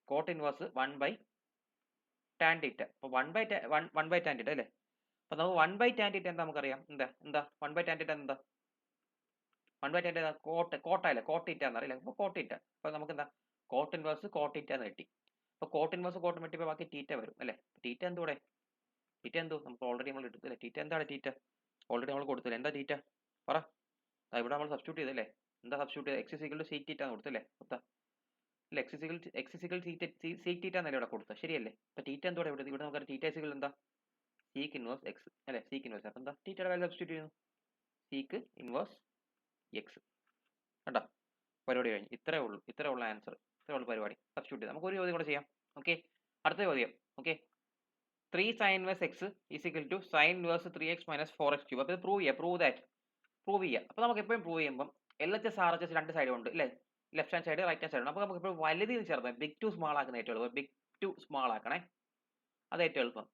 കോട്ട് ഇൻവേഴ്സ് 1/tan θ. അപ്പോൾ 1/tan θ അല്ലേ. അപ്പോൾ നമുക്ക് 1/tan θ എന്താ നമുക്കറിയാം, എന്താ 1/tan θ എന്താ 1/tan θ കോട്ടല്ലേ, കോട്ട് θ എന്നറിയില്ല. അപ്പോൾ കോട്ട് θ. അപ്പോൾ നമുക്ക് എന്താ കോട്ട് ഇൻവേഴ്സ് കോട്ട് θ എന്ന് കിട്ടി. അപ്പോൾ കോട്ട് ഇൻവേഴ്സ് കോട്ട് വെട്ടിപ്പോൾ ബാക്കി θ വരും അല്ലേ. θ എന്തൂടെ, θ എന്തോ നമുക്ക് ഓൾറെഡി നമ്മൾ എടുത്തില്ലേ. θ എന്താണ്, θ ഓൾറെഡി നമ്മൾ കൊടുത്തില്ലേ. എന്താ θ പറ, ഇവിടെ നമ്മൾ സബ്സ്റ്റിറ്റ്യൂട്ട് ചെയ്തല്ലേ. എന്താ sec θ എന്ന് കൊടുത്തല്ലേ. അല്ല x sec θ എന്നല്ലേ ഇവിടെ കൊടുത്തത് ശരിയല്ലേ. അപ്പോൾ θ എന്തോടെ ഇവിടെ നമുക്ക് θ എന്താ sec ഇൻവേഴ്സ് x അല്ലേ, sec ഇൻവേഴ്സ്. അപ്പോൾ എന്താ θയുടെ വാല്യൂ സബ്സ്റ്റിറ്റ്യൂട്ട് ചെയ്യുന്നു, sec ഇൻവേഴ്സ് x കേട്ടോ. പരിപാടി കഴിഞ്ഞു. ഇത്രേ ഉള്ളൂ ആൻസർ, ഇത്രേ ഉള്ളൂ പരിപാടി. സബ്സ്റ്റിറ്റ്യൂട്ട് ചെയ്ത് നമുക്ക് ഒരു ചോദ്യം കൂടെ ചെയ്യാം. ഓക്കെ, അടുത്ത ചോദ്യം. Okay, 3 sin inverse x = sin inverse 3x - 4x³. അപ്പോൾ ഇത് പ്രൂവ് ചെയ്യുക. അപ്പോൾ നമുക്ക് എപ്പോഴും പ്രൂവ് ചെയ്യുമ്പോൾ LHS RHS രണ്ട് സൈഡും ഉണ്ട് അല്ലേ, left hand side right hand side ഉണ്ട്. അപ്പോൾ നമുക്ക് ഇപ്പോൾ വലുതിൽ ചേർത്ത് ബിഗ് ടു സ്മാൾ ആക്കുന്ന ഏറ്റവും എളുപ്പം, ബിഗ് ടു സ്മാൾ ആക്കണേ, അത് ഏറ്റവും എളുപ്പം.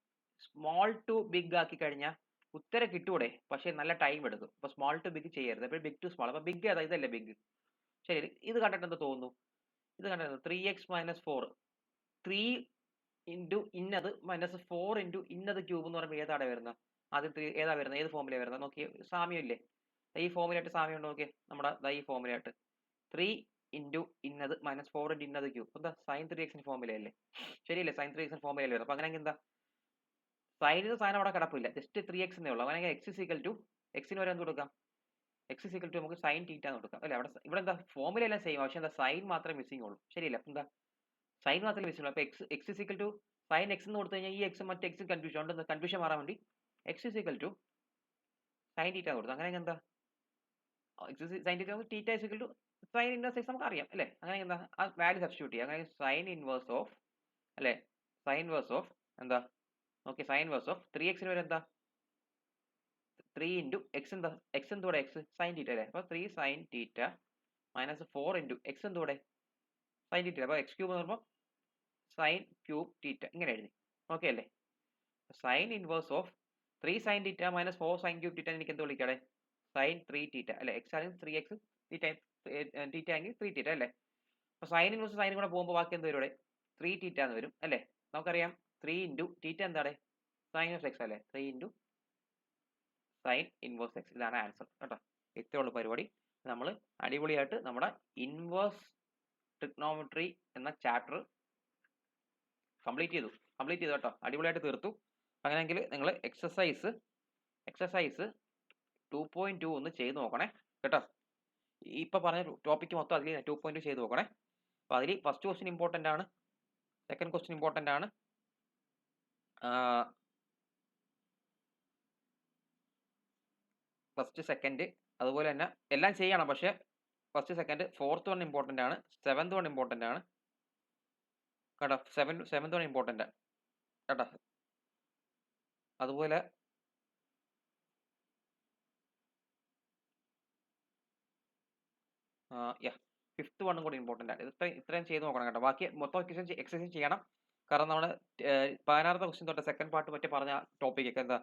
സ്മോൾ ടു ബിഗ് ആക്കി കഴിഞ്ഞാൽ ഉത്തരം കിട്ടൂടെ, പക്ഷേ നല്ല ടൈം എടുക്കും. അപ്പോൾ സ്മോൾ ടു ബിഗ് ചെയ്യരുത്, അപ്പോൾ ബിഗ് ടു സ്മാൾ. അപ്പോൾ ബിഗ് ഏതാ, ഇതല്ലേ ബിഗ്. ശരി, ഇത് കണ്ടിട്ട് എന്താ തോന്നുന്നു, ഇത് കണ്ടിട്ട് 3x - 4 3 ഇൻറ്റു ഇന്നത് -4 ഇൻറ്റു ഇന്നത് ക്യൂബ് എന്ന് പറയുമ്പോൾ ഏതാണ് വരുന്നത്, ആദ്യം ഏതാ വരുന്നത്, ഏത് ഫോമിലാണ് വരുന്നത് നോക്കി. സാമ്യമില്ലേ, ഈ ഫോമിലായിട്ട് സാമ്യം ഉണ്ടോ നോക്കിയേ, നമ്മുടെ ഈ ഫോമിലായിട്ട് 3 ഇൻറ്റു ഇന്നത് -4 ഇൻറ്റു ഇന്നത് ക്യൂബ് എന്താ sin 3x ഫോമിലല്ലേ ശരിയല്ലേ, sin 3x ഫോമിലല്ലേ വരുന്നത്. അപ്പോൾ അങ്ങനെയെങ്കിൽ എന്താ സൈനിന് സാധനം അവിടെ കിടപ്പില്ല, ജസ്റ്റ് 3x എന്നേ ഉള്ളൂ. അങ്ങനെ x = എക്സിന് വരെ എന്ത് കൊടുക്കാം, x = നമുക്ക് sin θ എന്ന് കൊടുക്കാം അല്ലേ. ഇവിടെ എന്താ ഫോമില എല്ലാം സെയിം, പക്ഷേ എന്താ സൈൻ മാത്രമേ മിസ്സിംഗ് ഉള്ളൂ ശരിയല്ല. എന്താ സൈൻ മാത്രമേ മിസ്സിംഗ് ഉള്ളൂ. അപ്പോൾ x = sin x എന്ന് കൊടുത്തു കഴിഞ്ഞാൽ ഈ എക്സും മറ്റേ എക്സും കൺഫ്യൂഷൻ ഉണ്ട്, കൺഫ്യൂഷൻ മാറാൻ വേണ്ടി x = sin θ എന്ന് കൊടുത്തു. അങ്ങനെ എന്താ sin θ = sin ഇൻവേഴ്സ് x നമുക്ക് അറിയാം അല്ലേ. അങ്ങനെ എന്താ ആ വാല്യൂ സബ്സ്റ്റിറ്റ്യൂട്ട് ചെയ്യുക. അങ്ങനെ sin ഇൻവേഴ്സ് ഓഫ് അല്ലേ, sin ഇൻവേഴ്സ് ഓഫ് എന്താ okay, sin inverse of 3x വരെ എന്താ 3 ഇൻറ്റു എക്സ് എന്താ, എക്സ് എന്തോടെ എക്സ് sin θ അല്ലേ. അപ്പോൾ 3 sin θ - 4 ഇൻറ്റു എക്സ് എന്തോടെ sin θ. അപ്പോൾ x³ എന്ന് പറയുമ്പോൾ sin³ θ ഇങ്ങനെ എഴുതി. ഓക്കെ അല്ലേ. Sine inverse of 3 sin θ - 4 sin³ θ എനിക്ക് എന്ത് വിളിക്കാടെ, sin 3θ അല്ലേ. എക്സ് ആണെങ്കിൽ 3x, θ ആണെങ്കിൽ 3θ അല്ലേ. അപ്പോൾ സൈൻ ഇൻവേഴ്സ് സൈൻ കൂടെ പോകുമ്പോൾ ബാക്കി എന്ത് വരും ഇവിടെ 3θ എന്ന് വരും അല്ലേ. നമുക്കറിയാം 3 ഇൻറ്റു θ എന്താണ് sin ഇൻവേഴ്സ് x അല്ലേ, 3 ഇൻറ്റു sin ഇൻവേഴ്സ് x. ഇതാണ് ആൻസർ കേട്ടോ. ഇത്രേ ഉള്ളൂ പരിപാടി. നമ്മൾ അടിപൊളിയായിട്ട് നമ്മുടെ ഇൻവേഴ്സ് ട്രിഗ്നോമെട്രി എന്ന ചാപ്റ്റർ കംപ്ലീറ്റ് ചെയ്തു കേട്ടോ. അടിപൊളിയായിട്ട് തീർത്തു. അങ്ങനെയെങ്കിൽ നിങ്ങൾ എക്സസൈസ് 2.2 ഒന്ന് ചെയ്ത് നോക്കണേ കേട്ടോ. ഇപ്പോൾ പറഞ്ഞ ടോപ്പിക്ക് മൊത്തം അതിൽ 2.2 ചെയ്ത് നോക്കണേ. അപ്പോൾ അതിൽ ഫസ്റ്റ് ക്വസ്റ്റ്യൻ ഇമ്പോർട്ടൻ്റ് ആണ്, സെക്കൻഡ് ക്വസ്റ്റ്യൻ ഇമ്പോർട്ടൻ്റ് ആണ്, ഫസ്റ്റ് സെക്കൻഡ് അതുപോലെ തന്നെ എല്ലാം ചെയ്യണം. പക്ഷേ first second fourth one important ആണ്, സെവൻത് വൺ ഇമ്പോർട്ടൻ്റ് ആണ് കേട്ടോ. സെവൻത് വൺ ഇമ്പോർട്ടൻ്റ് കേട്ടോ. അതുപോലെ യാ ഫിഫ്ത്ത് വണ്ണും കൂടി ഇമ്പോർട്ടൻ്റ് ആണ്. ഇത് ഇത്രയും ചെയ്ത് നോക്കണം കേട്ടോ. ബാക്കി മൊത്തം എക്സസൈസ് ചെയ്യണം. കാരണം നമ്മുടെ 16ത്തെ ക്വസ്റ്റ്യൻ തൊട്ട് സെക്കൻഡ് പാർട്ട് മറ്റേ പറഞ്ഞ ടോപ്പിക് ഒക്കെ എന്താ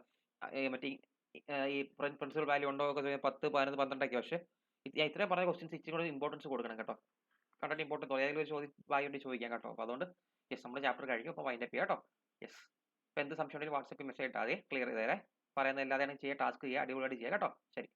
മറ്റേ ഈ പ്രിൻസിപ്പൽ വാല്യൂ ഉണ്ടോ ഒക്കെ 10, 11, 12 പക്ഷേ ഞാൻ ഇത്രയും പറഞ്ഞ ക്വസ്റ്റ്യൻസ് ഇച്ചിരി കൂടി ഇമ്പോർട്ടൻസ് കൊടുക്കണം കേട്ടോ. കണ്ടിട്ട് ഇമ്പോർട്ടൻസ് ഏതെങ്കിലും ഒരു ചോദ്യം വാല്യൂ ചോദിക്കാം കേട്ടോ. അപ്പോൾ അതുകൊണ്ട് യെസ് നമ്മുടെ ചാപ്റ്റർ കഴിയും. അപ്പോൾ വൈൻഡപ്പ് ചെയ്യാം കേട്ടോ. യെസ്. അപ്പോൾ എന്ത് സംശയം ഉണ്ടെങ്കിലും വാട്സാപ്പിൽ മെസ്സേജ് ഇട്ടാൽ മതി. ക്ലിയർ ചെയ്തേരെ. പറയുന്നത് എല്ലാതെയാണ് ചെയ്യുക, ടാസ്ക് ചെയ്യുക, അടിപൊളിയായിട്ട് ചെയ്യുക കേട്ടോ. ശരി.